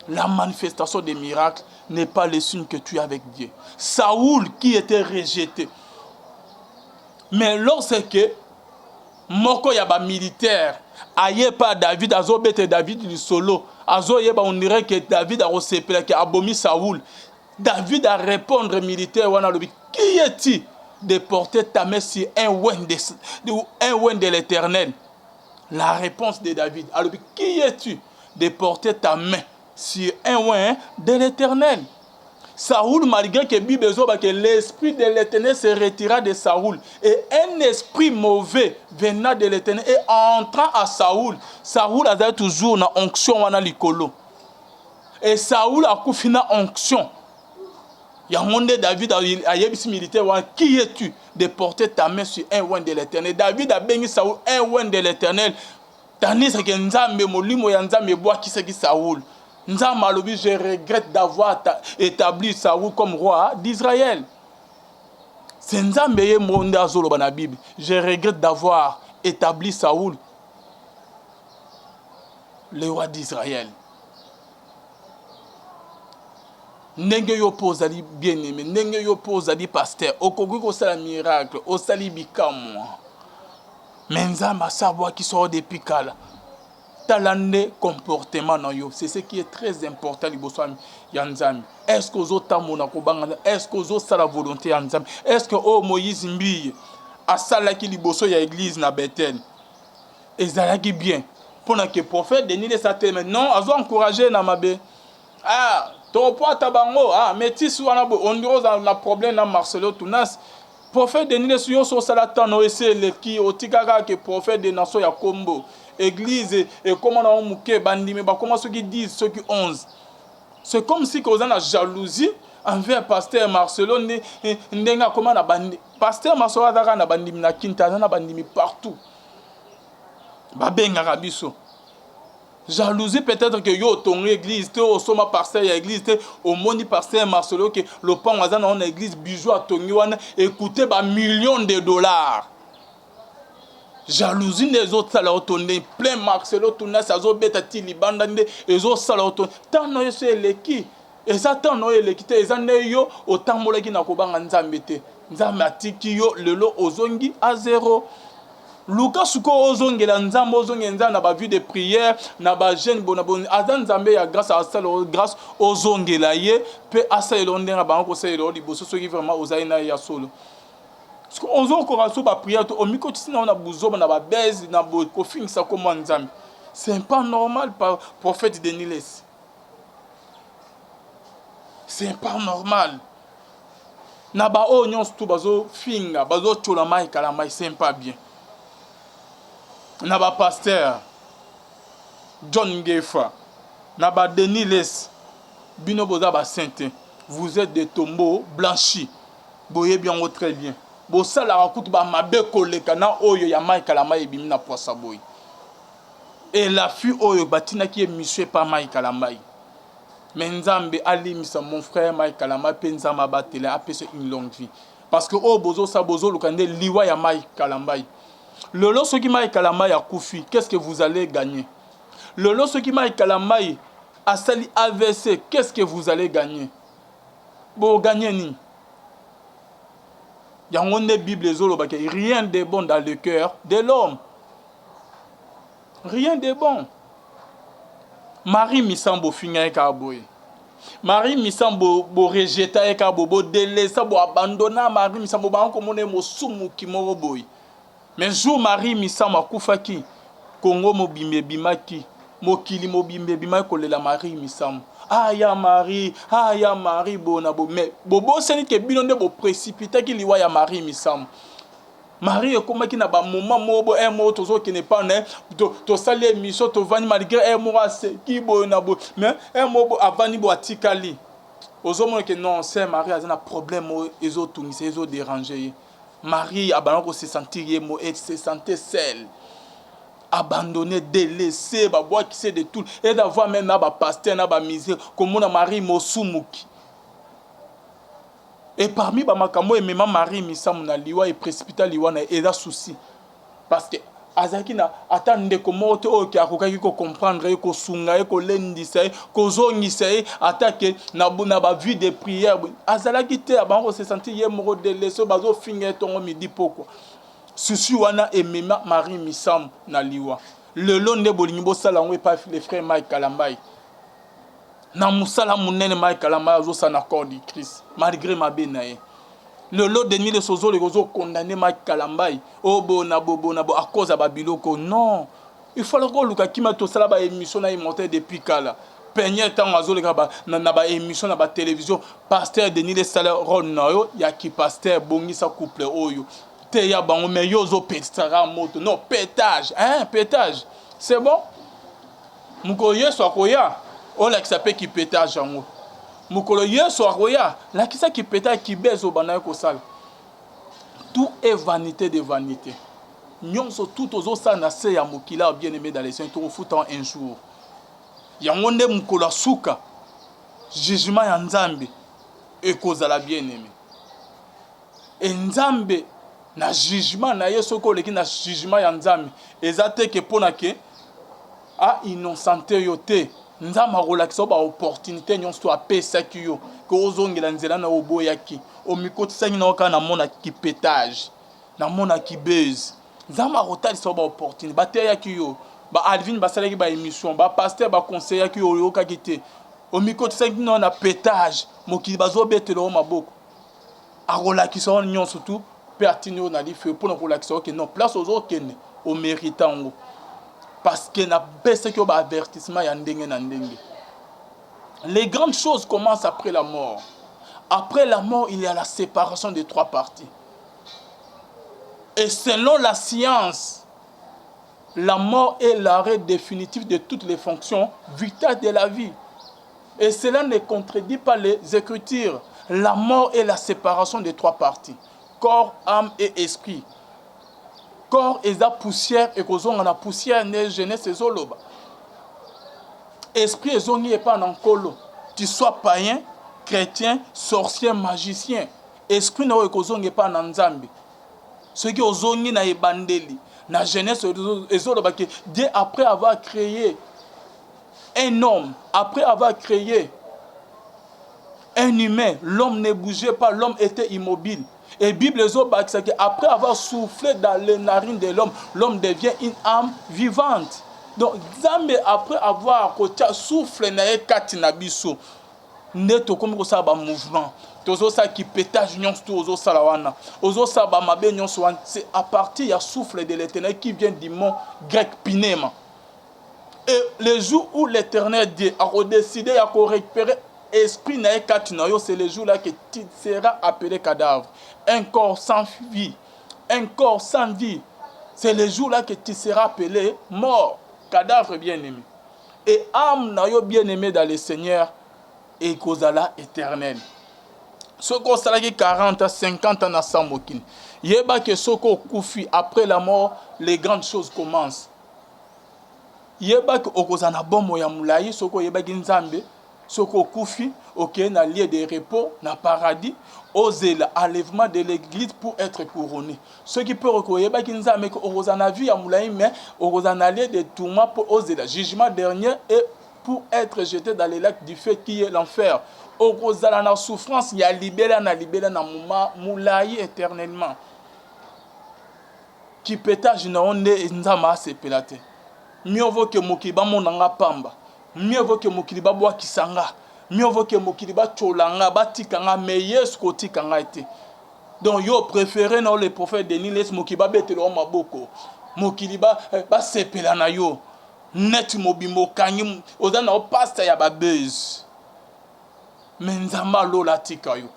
La manifestation des miracles n'est pas le signe que tu es avec Dieu. Saoul qui était rejeté, mais lorsque moko ya ba militaire aye pas David azobete David du solo azoyeba on dirait que David a resepela que abomi Saoul. David a répondre militaire wana lobi qui est-il de porter ta main sur un oint de l'Éternel. La réponse de David alobi qui es-tu de porter ta main sur un oint de l'Éternel. Saoul, malgré que Bible que l'esprit de l'Éternel se retira de Saoul et un esprit mauvais venant de l'Éternel et entrant à Saoul, Saoul a toujours une onction wana likolo. Et Saoul a couffé une onction. Il y a un monde David a yebisi militaire qui es-tu de porter ta main sur un oint de l'Éternel. David a béni Saoul un oint de l'Éternel. Tandis que Nzambe molimo ya Nzambe bois qui c'est qui Saoul. Nzambe alobi je regrette d'avoir établi Saoul comme roi d'Israël. C'est Nzambe ye monde azoloba na Bible. Je regrette d'avoir établi Saoul le roi d'Israël. Ndenge yo pozali bien-aimé, ndenge yo pozali pasteur, okoki kosala miracle, osali bikamwa. Mais Nzambe savoir qui sort depuis kala. Talande comportement na yo, c'est ce qui est très important liboso ya Nzambe. Est-ce que ozota mona kobanga, est-ce que ozosala volonté ya Nzambe? Est-ce que oh Moïse Mbiye asalaki liboso ya église na Bethel ezalaki bien pona que prophète Denis de Saté non azo encourager na mabe. Ah to po tabango ah métis wana on dirait na problème na Marcelo Tunas. Prophète Denis de Suyo so salatan no ese le ki otikaka que prophète de nation ya Kombo. Église et comment on mouké bandimi ba comment ceux qui disent ceux qui 11 c'est comme si qu'on a la jalousie envers pasteur Marcelo ndenga comment na bandi pasteur Marcelo azaka na bandimi na Kinshasa na bandimi partout ba benga rabiso jalousie peut-être que yo ton église te au soma pasteur ya église te au moni pasteur Marcelo que le pan azana on église bijou a tongi wana écoutez ba millions de dollars. Jalousie des autres salautonné plein Marcelo Tunas azo beta ti libandande les autres salauton tant no c'est leki et ça tant no leki te ezane yo autant moleki na kobanga Nzambe te Nzambe atiki yo lelo ozongi à zéro. Luka suko ozongela Nzambe ozongenza na ba vie de prière na ba jeune bonabon azan Nzambe ya grâce à ça grâce ozongela ye pe asa elonde na bango ko sa elo liboso soki vraiment ozaina ya solo. Parce que on a so ba prière to omiko tsina on a buzoba na ba base na bo ko finisa comme nzambe. C'est pas normal par prophète Denis Les. C'est pas normal. Na ba o nyons tout bazo finga bazo chola mai kala mai c'est pas bien. Na ba pasteur John Ngefa na ba Denis Les bino boza ba sainté. Vous êtes des tombeaux blanchis. Boye bien très bien. Bo sala rakutu ba mabe koleka na oyo ya mai kala mai bimi na poisa boy. Et la fille oyo batina qui est monsieur pas mai kala mai. Mais Nzambe ali misa mon frère mai kala mai pe Nzamba batela apese une longue vie. Parce que oh bozo sa bozo lukande liwa ya mai kala mai. Lolo ce qui mai kala mai a kufi, qu'est-ce que vous allez gagner? Lolo ce qui mai kala mai a sali AVC, qu'est-ce que vous allez gagner? Bo gagner ni. Il y a une Bible, rien de bon dans le cœur de l'homme. Rien de bon. Marie Misambo finga e kaboy. Marie Misambo bo rejeta e kabo bo délaissa bo abandonna Marie Misambo ba ko mone mo sumu ki mo boy. Mais jour Marie Misambo akufaki Congo mo bimbe bimaki mokili mo bimbe bimaki kolela Marie Misambo. Ah ya Marie bona bo mais bobo seni ke bino nde bo précipiter ki liwa ya Marie Misambo. Marie est comme qui n'a pas moment mobo un mot tozo qui n'est pas né to sali mission to vani malgré un mois qui bo na bo mais un mot avani bo atikali ozomo que non c'est Marie a un problème ezo tungisa ezo déranger Marie abanako se sentir mo et se sentait seule abandonné, délaissé, bah bois qui sait de tout, et d'avoir même na ba pasteur na ba misère, comme on a Marie Mosumuki. Et parmi ba makamo et même Marie Misambo na liwa et précipita liwa na eza souci, parce que azaki na attendre comment o ki akokaki ko comprendre ko sunga ko lendisa ko zongisa attaque na ba vie de prière azalaki te abango se sentir ye moko délaissé bazo finga tongo midi poko. Susu wana emema Marie Misambo na liwa. Le long de bolingo sala ngwe pa les frères Mike Kalambai. Na musala munene Mike Kalambai zo sa na corps du Christ malgré ma benaye. Le lot de nuit de sozo les ozo condamné Mike Kalambai. Oh bona à cause de babiloko non. Il faut le luka kima to sala ba émission na monter depuis kala. Peigné tant azo le ba na ba émission na ba télévision pasteur Denis le salaire ron yo ya ki pasteur bongisa couple oyo. Teya bango mais yozo petara moto non pétage hein pétage c'est bon mukolo yeso akoya on la qui s'appelle qui pétage en mukolo yeso akoya la qui ça qui pétage qui bezo bana ko sala tout est vanité de vanité nyonso tout ozo sa na se ya mokila bien aimé dans les saints tout foutant un jour yango nde mukolo suka jugement ya Nzambe e kozala bien aimé et Nzambe na jugement na yeso ko leki na jugement ya Nzambe ezate ke pona ke a innocenté yo te Nzambe relaxa ba opportunité nyonso to apesa ki yo ko ozongela nzela na oboyaki o mikotisa na oka na mona ki pétage na mona ki buzz Nzambe rotalisa ba opportunité ba te ya ki yo ba Alvin ba salaki ba émission ba pasteur ba conseiller ki yo yo ka kite o mikotisa na pétage mokili bazo betelo maboko a relaxa nyonso tout pertinent na life pour nous relaxer que non place aux autres au méritant parce que na baisse que ba avertissement ya ndenge na ndenge. Les grandes choses commencent après la mort. Après la mort, il y a la séparation des trois parties. Et selon la science, la mort est l'arrêt définitif de toutes les fonctions vitales de la vie. Et cela ne contredit pas les Écritures. La mort est la séparation des trois parties. Corps, âme et esprit. Corps est la poussière et qu'on a la poussière ne jeunesse et zoloba. Esprit est zoni et pas en colo. Tu sois païen, chrétien, sorcier, magicien. Esprit n'a pas pas en Nzambe. Ce qui est zoni na ebandeli. Na jeunesse et zoloba que Dieu après avoir créé un homme, après avoir créé un humain, l'homme ne bougeait pas, l'homme était immobile. Et la Bible dit qu'après avoir soufflé dans les narines de l'homme, l'homme devient une âme vivante. Donc, Nzambe, après avoir soufflé dans les katina biso, nde tokomi kosala bamouvement tozosala kipétage nyonso to ozosala wana ozosala bamabe nyonso wana c'est à partir ya souffle de l'éternel qui vient du mot grec pinema. Et le jour où l'éternel Dieu a décidé à récupérer esprit na kati na yo, c'est le jour là que tu seras appelé cadavre. Un corps sans vie, un corps sans vie, c'est le jour là que tu seras appelé mort, cadavre bien-aimé. Et âme na yo bien-aimé dans le Seigneur et kozala éternel. Soko salaki 40 50 ans na samokine. Yeba que soko koufi après la mort, les grandes choses commencent. Yeba que okozana bomo ya mulayi soko yeba ki nzambe soko kufi ok na lieu de repos na paradis ozela enlèvement de l'église pour être couronné. Ce qui peut yeba ki nzambe que okozana vie ya mulayi mais okozana lieu de tourment pour ozela jugement dernier et pour être jeté dans le lac du feu qui est l'enfer. Okozala na souffrance ya libéra na mouma mulayi éternellement. Qui pétage na onde nzama sepelate. Mieux vaut que mokiba monanga pamba. Mieux vaut que mokiba boa kisanga. Mieux vaut que mokiba cholanga batikanga meilleur kotikanga été. Donc yo préféré non le prophète Denis les mokiba betelo maboko. Mokiliba ba sepela na yo. Net mobimo kanyi ozana o pasta ya babeuse. Menzama lola tika yo.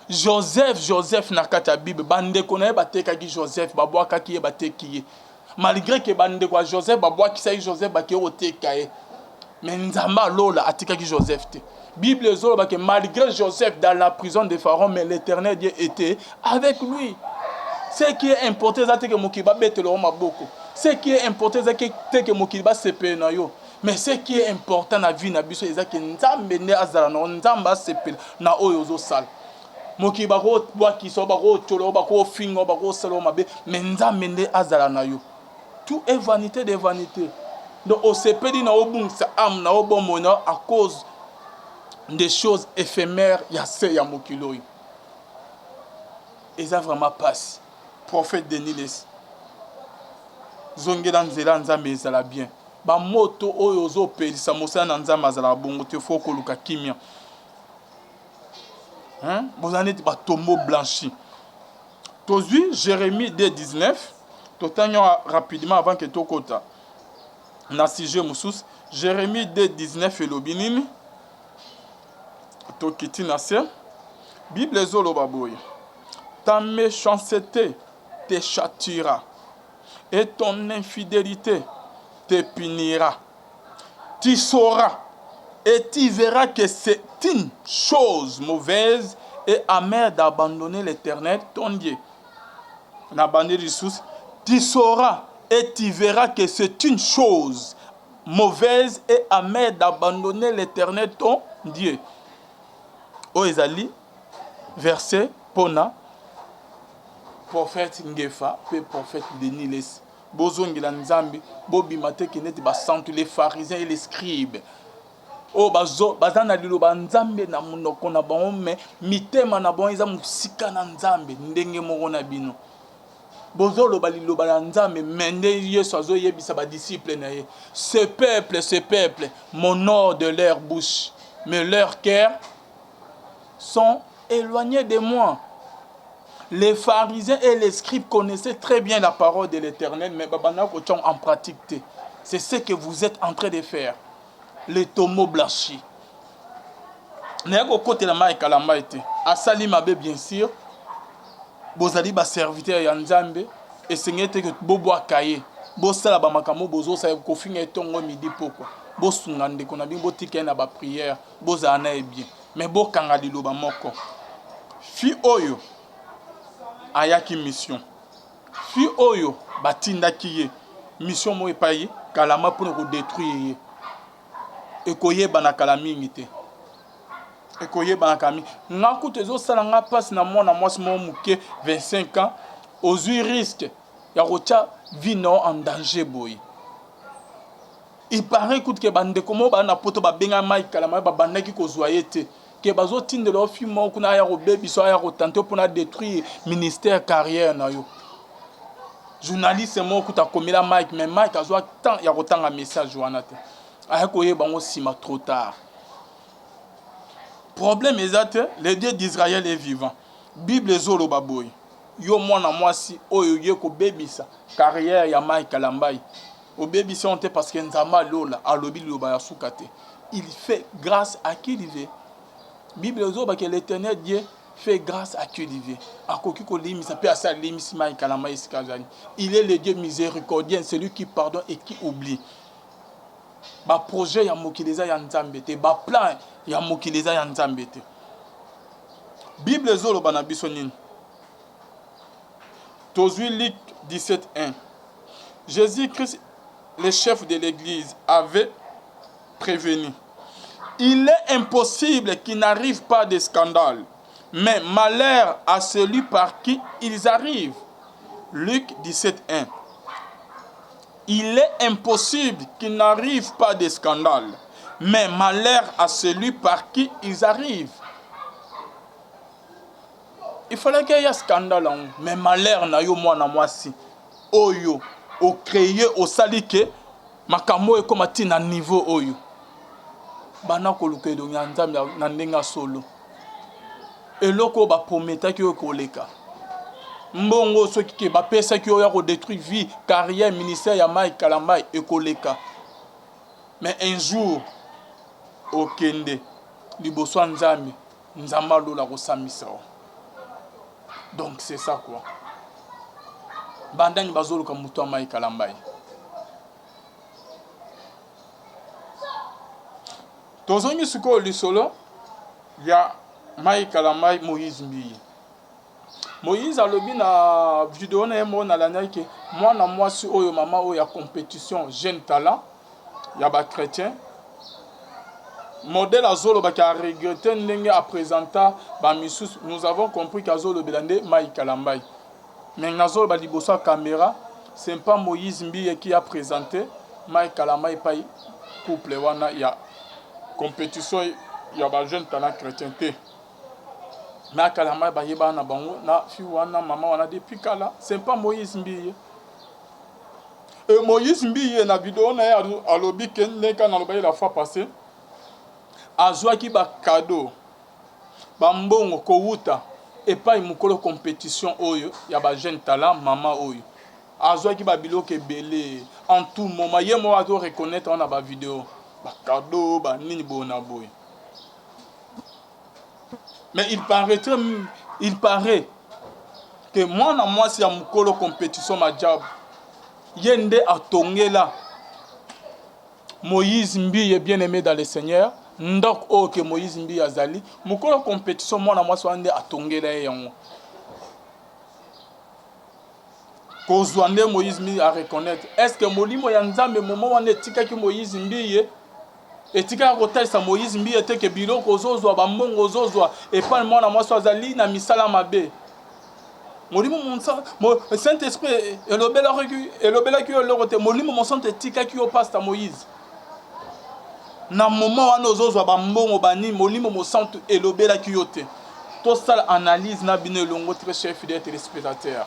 Joseph na kata Bible bande konaye bateka ki Joseph babwa kaki bateki. Malgré que bande kwa Joseph babwa kisayi Joseph baki otekaye. Mais nzamba lola atika ki Joseph te. Bible zolo baki malgré Joseph dans la prison de Pharaon mais l'Éternel Dieu était avec lui. Ce qui est important c'est que mokiba betelo maboko. Ce qui est important c'est que mokiba sepe na yo. Mais ce qui est important na vie na biso c'est que nzambe ne azala na nzamba sepe na oyo zo sala. Mokiba ko bwa kiso ba ko tolo ba ko fingo ba ko sala mabe mais nzambe ne azala na yo. Tout est vanité de vanité. Donc, on se peut dire à cause des choses éphémères, il y a ça, il y a Mokilo. Et ça vraiment passe. Prophète Denis Les. Zonge dans Zélan Nzambe ezala bien. Ba moto oyo zo pelisa mosa na Nzambe azala bongo te faut ko luka kimia. Hein? Vous en êtes ba tombeau blanchi. Tozui Jérémie 2:19. Totanyo rapidement avant que tokota. Na sujet moussous Jérémie 2:19 et lobinini. Tokiti na se. Bible zolo baboy. Ta méchanceté te châtira et ton infidélité te punira. Tu sauras et tu verras que c'est une chose mauvaise et amère d'abandonner l'Éternel ton Dieu. N'abandonner les sous. Tu sauras et tu verras que c'est une chose mauvaise et amère d'abandonner l'Éternel ton Dieu. Oezali, verset Pona, prophète Ngefa, puis prophète Denis Les. Bozongila Nzambi, Bobi Mate qui n'était pas sans les pharisiens et les scribes. Oh, bazana lilo banzambe na munoko na bon, mais mitema na bon, ils ont musika na Nzambe, ndenge moko na bino. Bozolo balilo balanzambe mende yesu azo yebisa ba disciples na ye. Ce peuple m'honore de leur bouche, mais leurs cœurs sont éloignés de moi. Les pharisiens et les scribes connaissaient très bien la parole de l'Éternel, mais babana ko en pratique. C'est ce que vous êtes en train de faire. Les tombeaux blanchis. Négo côté la maïka la maïté. Asali mabe bien sûr. Bozali ba serviteur ya Nzambe et sengete que bobo akaye bo sala ba makamo bozo sa ko finga etongo midi poko bo sunga ndeko na bimbo tika na ba prière boza na e bien mais bo kanga liloba moko fi oyo ayaki mission fi oyo batinda kiye mission mo epayi kalama pour ko détruire e koyeba na kala mingi te ekoyeba nakami ngakutu ezosala nga passe na mwana mwasi mo muke 25 ans ozui risque ya kotia vie no en danger boy. Il paraît que bandeko mo ba na poto ba benga mai kalama ba bandaki kozwa yete ke bazotindela ofi mo kuna ya ko bebi so ya ko tenter pour na détruire ministère carrière na yo. Journaliste mo kuta komela Mike mais Mike azwa tant ya kotanga message wana te. Akoyeba ngo sima trop tard. Problème exact, le Dieu d'Israël est vivant. Bible ezolo baboy. Yo mwana mwasi oyo yeko bebisa carrière ya Mike Kalambai. Au bebisa on te parce que nzama lola alobi loba ya sukate. Il fait grâce à qui il veut. Bible ezolo ba que l'Éternel Dieu fait grâce à qui il veut. Akoki ko limisa pe asa limisi Mike Kalambai sikazani. Il est le Dieu miséricordieux, celui qui pardonne et qui oublie. Ba projet ya mokileza ya nzambe te, ba plan ya mokileza ya nzambe te. Bible ezolo bana biso nini. Tozui Luc 17:1. Jésus-Christ, le chef de l'église, avait prévenu. Il est impossible qu'il n'arrive pas de scandale, mais malheur à celui par qui ils arrivent. Luc 17:1. Il est impossible qu'il n'arrive pas de scandale, mais malheur à celui par qui ils arrivent. Il fallait qu'il y ait un scandale, mais malheur na yo mwana mwasi. Oyo, au créé, au salike, makamo e comme na niveau oyo. Bana koluke do nyanza na ndenga solo. Eloko ba prometa ki yo koleka. Mbongo soki ke ba pesa ki yo ya ko détruire vie, carrière, ministère ya Mike Kalambai e koleka. Mais un jour au kende liboso nzambe, nzamba lola ko samisa. Donc c'est ça quoi. Bandani bazolo ka mutu ya Mike Kalambai. Tozongi suko lisolo ya Mike Kalambai Moïse Mbiye. Moïse alobi na vidéo na yemo na lanya ke mwana mwasi oyo mama oyo ya compétition jeune talent ya ba chrétien. Modèle azolo ba ka regretter ndenge a présenter ba misus. Nous avons compris qu'azolo belande Mike Kalambai. Mais nazolo ba liboso à caméra, c'est pas Moïse Mbiye qui a présenté Mike Kalambai pai couple wana ya compétition ya ba jeune talent chrétien te. Mike Kalambai ba yeba na bango na fi wana mama wana depuis kala, c'est pas Moïse Mbiye. Et Moïse Mbiye na vidéo na ya alobi ken neka na lobaye la fois passée. Azwa ki ba cadeau ba mbongo ko wuta et pas mukolo compétition oyo ya ba jeune talent mama oyo azwa ki ba biloko ebele en tout moment yemo a to reconnaître on a ba vidéo ba cadeau ba nini bona boy. Mais il paraît que moi si ya mukolo compétition ma job yende atongela Moïse Mbiye bien-aimé dans le Seigneur. Ndok o ke Moïse Mbiye azali mukolo compétition mwana mwasi wande atongela yango kozwande Moïse Mbiye a reconnaître est-ce que molimo ya nzambe moment wana etikaki Moïse Mbiye etika kotalisa Moïse Mbiye te ke biloko ozozwa bambongo ozozwa epa mwana mwasi azali na misala mabe molimo monsa Saint-Esprit elobelaki yo eloko te molimo monsanto etikaki yo pasteur Moïse. Na moment wana ozozwa bambongo bani molimo mosantu elobela ki yo te. To sala analyse na bino elongo très cher fidèle téléspectateur.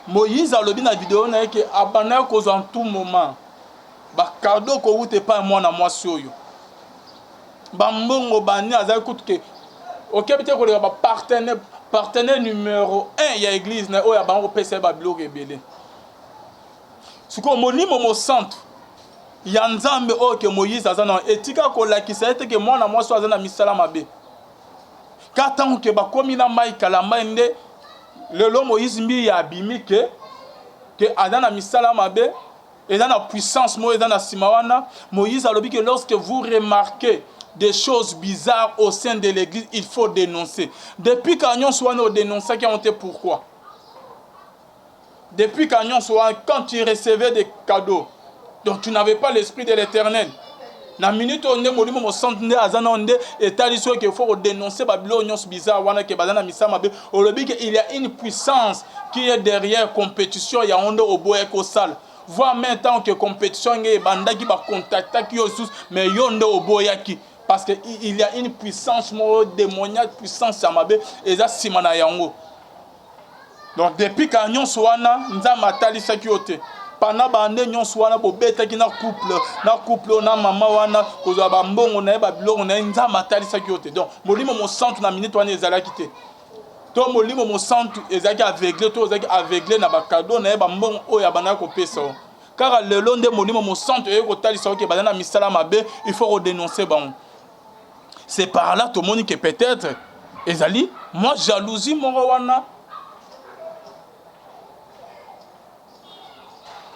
Moïse alobi na vidéo na yeke abana kozwa en tout moment. Ba cadeau ko wute pa mwana mwasi oyo. Bambongo bani azali kutuke. Okebite ko le ba partenaire numéro 1 ya église na oyo bango pesa ba biloko ebele. Suko molimo mosantu ya nzambe oyo ke Moïse azana etika kolakisa ete ke mwana mwasi azana misala mabe ka tango ke bakomi na Mike Kalambai nde lelo Moïse Mbiye abimi ke azana misala mabe ezana puissance mo ezana sima wana Moïse alobi que lorsque vous remarquez des choses bizarres au sein de l'église il faut dénoncer. Depuis qu'Agnon soit nous dénoncer qui ont été pourquoi depuis qu'Agnon soit quand tu recevais des cadeaux. Donc tu n'avais pas l'esprit de l'Éternel. Na minute on est molimo mo sentende azana onde etali so que faut dénoncer Babylone bizarre wana ke bazana misama be olobi que il y a une puissance qui est derrière compétition ya onde oboye ko sale. Voir maintenant que compétition nge banda ki ba contacta ki osus mais yonde oboya ki parce que il y a une puissance mo démoniaque puissance ya mabe eza simana yango. Donc depuis qu'Agnon soana nzama talisa ki ote pendant bande nyonso wana bobetaki na couple na mama wana kozwa bambongo na ye babiloko na ye nzambe atalisaki yo te. Donc molimo mosantu na minute wana ezalaki te. To molimo mosantu ezalaki aveugle to ezalaki aveugle na bakado na ye bambongo oyo abandaki kopesa yo. Car lelo nde molimo mosantu oyo kotalisa yo ke baza na misala mabe, il faut redénoncer bango. C'est par là tout le monde que peut-être ezali moi jalousie moko wana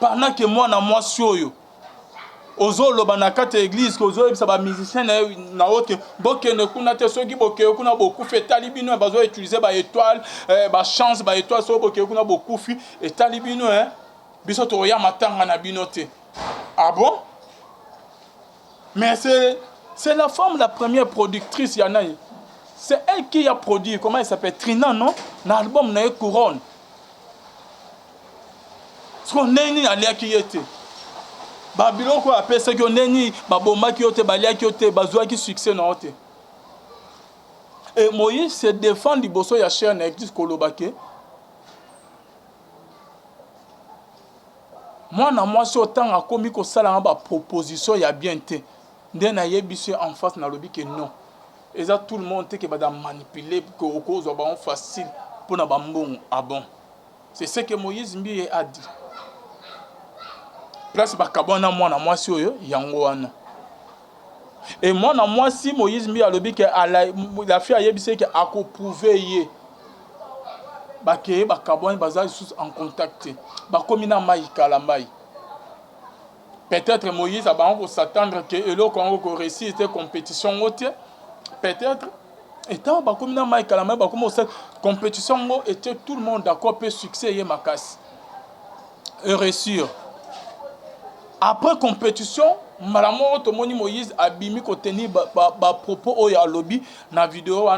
pendant que moi na mwasi oyo ozoloba na kati ya église kozoyebisa bamusicien na ote bokende kuna te soki bokeye kuna bokufi etali bino bazoutilize baétoile bachance baétoile soki bokeye kuna bokufi etali bino biso toya matanga na bino te. Ah bon? Mais c'est la femme la première productrice Yanaï. C'est elle qui a produit, comment elle s'appelle, Trina, non? Dans l'album na Couronne. Ce qu'on a ni alia qui était. Babylon quoi appelle ça qu'on a ni baboma qui était balia qui était bazoua qui succès non était. Et Moïse se défend du bosso ya cher na église kolobake. Moi sur autant a commis ko sala ba proposition ya bien té. Ndé na yebisi en face na lobi que non. Et ça tout le monde qui va manipuler pour que cause soit facile pour na bambon ah bon. C'est ce que Moïse Mbi a dit. Place ba kabona moi si oyo yango wana. Et moi si Moïse Mbi a lobi que la fille a yebisi que a ko prouver yé. Ba ke ba kabona baza en contact. Ba komina mai kalambai. Peut-être Moïse a ba on s'attendre que elo ko réussir cette compétition haute. Peut-être, étant comme dans Mike Kalamai, comme cette compétition était tout le monde d'accord pour succès et ma casse. Et réussir. Après compétition, Malamo Tomoni Moïse a bimi ko tenir propos au ya lobby na vidéo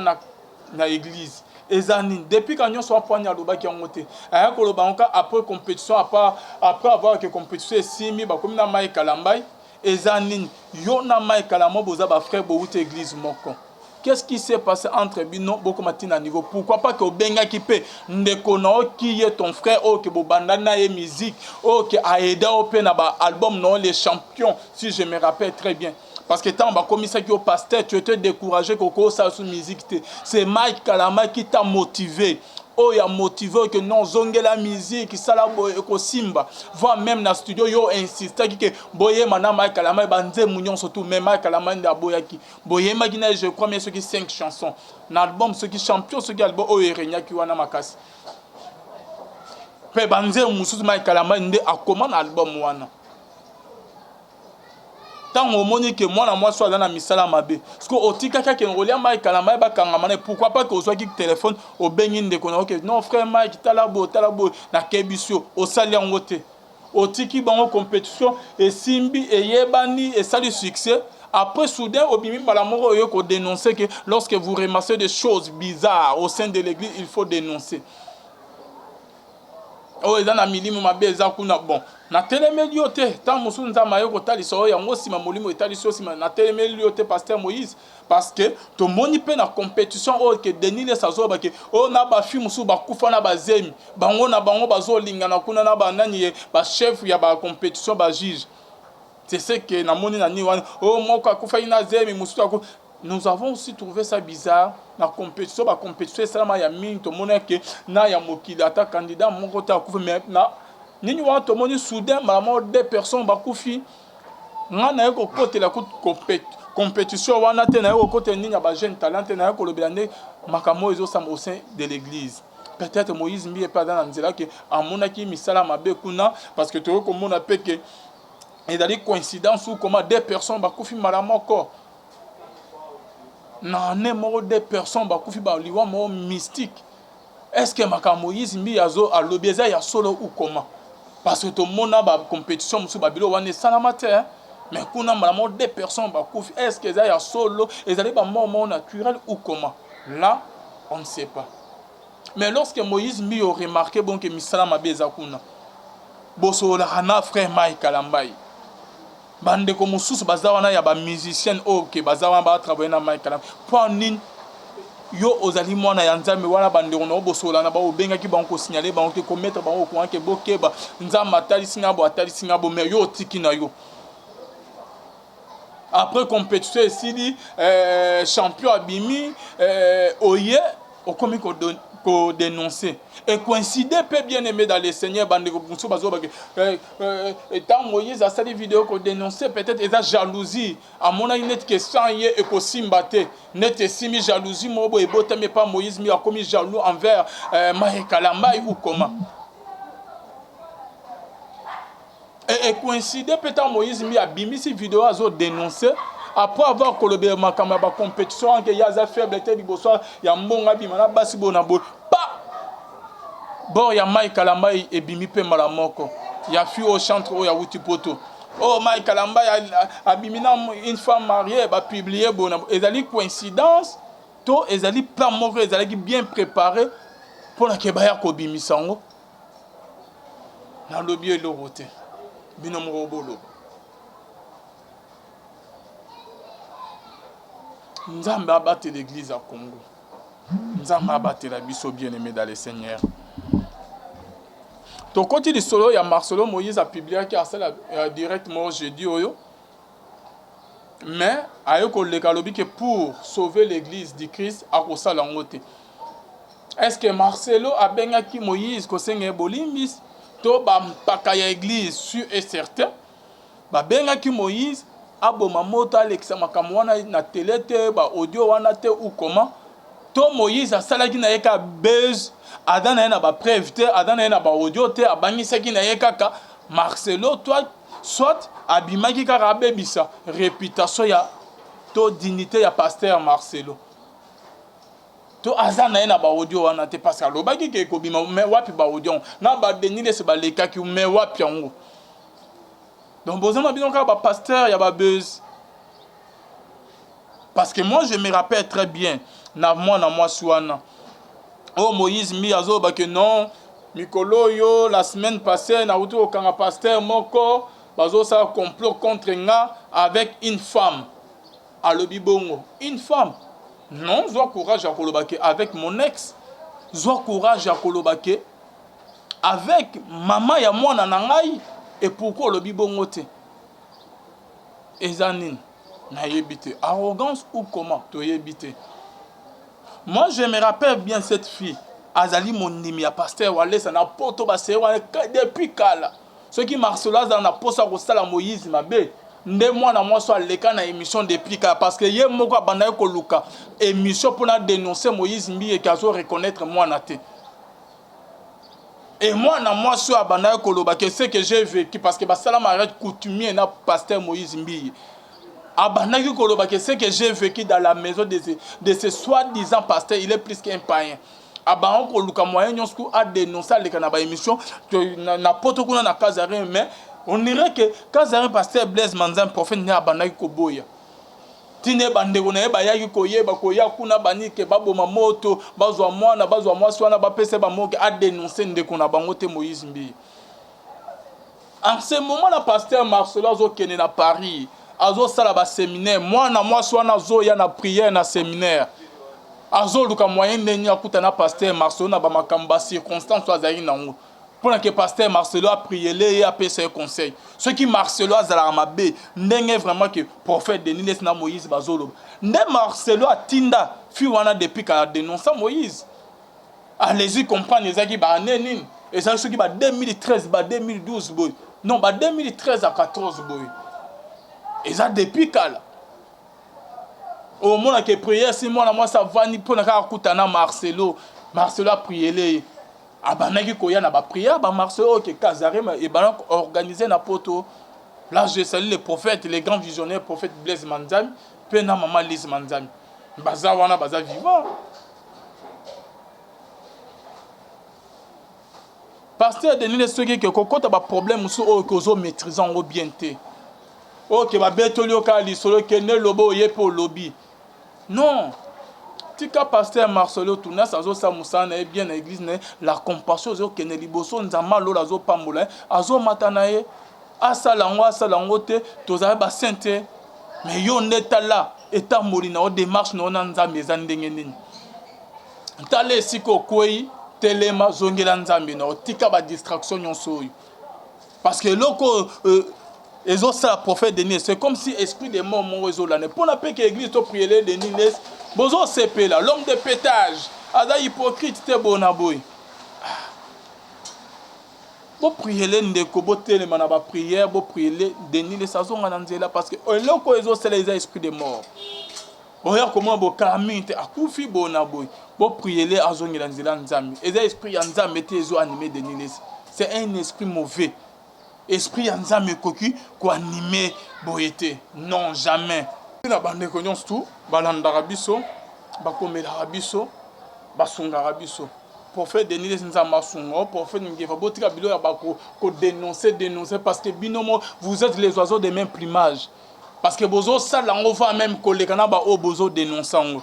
na église. Ezani depuis quand on soit point ya loba qui ont été. Aya ko loba après compétition après avoir que compétition simi ba comme na Mike Kalamai. Ezani yo na Mike Kalamo boza ba frère bo oute église moko. Qu'est-ce qui s'est passé entre bino beaucoup matin à niveau? Pourquoi pas que Obenga qui peut ndekono qui est ton frère oh que bobandana et musique oh que aida au na ba album non les champions si je me rappelle très bien. Parce que tant ba commissaire qui au pasteur tu étais découragé que ça sous musique c'est Mike Kalama qui t'a motivé. Oh ya motivé que non zonge la musique ça la ko simba voire même na studio yo insiste que boye mana Mike Kalama banze munyon surtout même Mike Kalama nda boyaki boye magina je crois mais ceux qui 5 chansons na album ceux qui champion ceux qui album oh erenya ki wana makasi pe banze mususu Mike Kalama nde akoma album wana. Tant au moni que moi soit dans la misala mabe parce que otika ka ke ngolia Mike Kalama ba kangamane pourquoi pas que o soit qui téléphone au bengin de kono que non frère Mike talabo na kebisio o sali ngote otiki bango compétition et simbi et yebani et ça le succès. Après soudain obimi balamoro yo ko dénoncer que lorsque vous ramassez des choses bizarres au sein de l'église il faut dénoncer. Oh eza na milimo mabe eza kuna bon na telemeli ote tant musu nzama yo kotalisa oyo yango sima molimo etalisi yo sima na telemeli ote pasteur Moïse parce que to moni pe na compétition o que Denis les sazo ba ke o na ba fi musu ba kufa na ba zemi bango na bango bazo lingana kuna na ba nani ba chef ya ba compétition ba juge. C'est ce que na moni na ni wan o moko akufa ina zemi musu ako. Nous avons aussi trouvé ça bizarre. La compétition, c'est seulement il y a mine, tout le monde que na ya mokili ata candidat mon côté à couvrir maintenant. Ni nous avons tout le monde soudain, maman deux personnes ba koufi. Na na ko côté la compétition wana te na ko côté ni ya ba jeune talent na ko le biané makamo ezo sam au sein de l'église. Peut-être Moïse mi est pas dans nzela que amonaki misala mabe kuna parce que to ko mona pe que et dans les coïncidences ou comment deux personnes ba koufi malamo encore. Non, moro des personnes bakufi ba liwa mo mystique. Est-ce que maka Moïse mbi yazo a lobieza ya solo ou comment? Parce que tout le monde a ba compétition musu babilo wane salamate mais kuna malamo des personnes bakufi est-ce que ça ya solo et ça ba moment naturel ou comment? Là, on ne sait pas. Mais lorsque Moïse mbi a remarqué bon que misala mabeza kuna boso la hana frère Mike Kalambai bande comme sous bazawana ya ba musicien oh que bazawana ba travailler na Mike Kalama point nin yo ozali mwana ya nzambe wana bandeko na bosola na ba obengaki bango ko signaler bango ko mettre bango ko anke bokeba nzambe atalisi ngabo mais yo tiki na yo. Après compétition ici champion abimi oye okomi ko dénoncer et coïncider peut bien aimé dans les seigneurs bandeko bunso bazo ba étant Moïse a sali vidéo ko dénoncer peut-être eza jalousie à mon avis net question yé et ko simbate net simi jalousie mobo e botame pas Moïse mi a commis jaloux envers Maï Kalambai ou comment et coïncider peut-être Moïse mi a bimi si vidéo azo dénoncer après avoir colobé ma camarade compétition que yaza faible té liboso ya mbonga bimana basi bona bo pa bon ya Maï Kalambai et bimi pe malamoko ya fui au centre o ya Wutipoto oh Maï Kalambai a bimina une femme mariée ba publier bona ezali coïncidence to ezali plan moko ezali bien préparé pour la kebaya ko bimisango na lobi elorote bino morobolo. Nzambe abatte l'église à Congo. Nzambe abatte la biso bien-aimé dans le Seigneur. Ton côté du solo, il y a Marcelo Moïse a publié qui a ça directement jeudi oyo. Mais ayoko le kalobi que pour sauver l'église du Christ a ko sala ngote. Est-ce que Marcelo a bengaki Moïse ko senge bolimbis to ba pakaya église sûr et certain ba bengaki Moïse aboma moto Alexa makambo wana na télé te ba audio wana te ou comment to Moïse asalaki na yeka buzz adana na ba preuve te adana na ba audio te abangisaki na yeka ka Marcelo toi soit abimaki kaka bebisa réputation ya to dignité ya pasteur Marcelo to azana na ba audio wana te parce que lobaki ke ko bima mais wapi ba audio na ba denile se ba lekaki mais wapi yango. Donc, besoin de un pasteur, il y a un buzz. Parce que moi, je me rappelle très bien, moi, Souana. Oh, Moïse, que non, Mikolo, yo, la semaine passée, Naruto, quand un pasteur, moko, bazo, ça complot contre nga avec une femme. À l'obibongo. Une femme. Non, j'ai courage à Kolobake avec mon ex. J'ai courage à Kolobake avec maman et moi, nanangai. Et pourquoi le bibongo te? Ezanin, na yebite. Arrogance ou comment? To yebite. Moi, je me rappelle bien cette fille. Azali mon nimi à pasteur Wale, ça n'a pas tout passé depuis Kala. Ceux qui marchent là, dans la poste à la Moïse, ma bé. Ne moi, na moi, soit les cas na émission depuis Kala. Parce que yé moko banaye ko luka. Émission pour la dénoncer Moïse Mbi et kazo reconnaître moi na te. Et moi, je suis à Banaï Koloba, que c'est que j'ai vécu, parce que ça m'a coutumier na pasteur Moïse Mbi. À Banaï Koloba, que c'est que j'ai vécu dans la maison de ce soi-disant pasteur, il est plus qu'un païen. À Banaï Koloba, moyen a dénoncé les canabas émissions, que n'a pas tout qu'on a casaré, mais on dirait que casaré pasteur Blaise Manzan, prophète né à Banaï Koboya. Tine bandeko na yeba yaki koyeba koya kuna banike baboma moto bazwa mwasi wana bapese bamoke a dénoncer ndeko na bango te Moïse Mbi. En ce moment la pasteur Marcelo azo kene na Paris azo sala ba séminaire mwana mwasi wana azo ya na prière na séminaire azo luka moyen ndeni akuta na pasteur Marcelo na ba makamba circonstance azali nango. Pour que pasteur Marcelo a prié et a payé ses conseils. Ce qui Marcelo a zalamabé, n'est vraiment que prophète Denis na Moïse bazolo. N'est Marcelo a tinda fiwana depuis qu'il a dénoncé Moïse. Allez-y comprendre les qui ba nenin et ça ceux qui ba 2013 ba 2012 boy. Non ba 2013 à 14 boy. Et ça depuis kala. Au moment que prière si moi ça va ni pour na kutana Marcelo a prié les abanaki koya na ba prière ba Marcelo que Kazarema et ba organiser na poto. Là je salue les prophètes, les grands visionnaires, prophète Blaise Manzami, pe na maman Lise Manzami. Baza wana baza vivant. Pasteur Denis Soki que kokota ba problème sou o kozo maîtrisant o bien té. O ke ba betolio ka li solo ke ne lobo ye po lobby. Non. Tika pasteur Marcelo Touna sazo sa musana e bien l'église ne la compassion zo ke ne liboso nzama lo la zo pambola azo matana e asalango te toza ba sainte mais yo neta là eta molina o démarche no na nzambe za ndenge nini tala siko kwei telema zongela nzambe na tika ba distraction nyonso parce que loko ezo ça prophète Denis c'est comme si esprit de mort mon réseau là ne pour la paix que l'église to prier Denis bozo CP là l'homme de pétage ada hypocrite te bona boy bo prier les ndeko bo telema na ba prière bo prier les Denis les sazonga na nzela parce que loko ezo c'est les esprits de mort. Oya comment bo kamite akufi bona boy bo prier les azongela nzela nzambe eza esprit ya nzambe te ezo animé Denis c'est un esprit mauvais esprit ya nzambe koki ko animé boyete non jamais na bande ko nyonso tout balandaka biso bakomelaka biso basungaka biso prophète Denis nzambe asunga prophète ngefa botika bilo ya bako ko dénoncer parce que binomo vous êtes les oiseaux de même plumage. Parce que bozo ça lango va même kolekana ba o bozo dénonçango.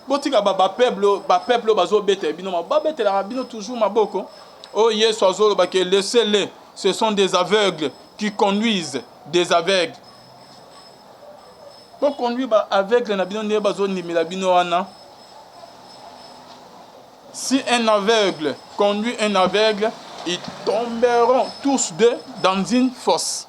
Botika ba peuple bazo bete bino ba bete la bino toujours maboko. Oh yes oiseau ba que laissez-les, ce sont des aveugles qui conduisent des aveugles. Pour conduire ba aveugle na bino ne bazo nimela bino wana. Si un aveugle conduit un aveugle, ils tomberont tous deux dans une fosse.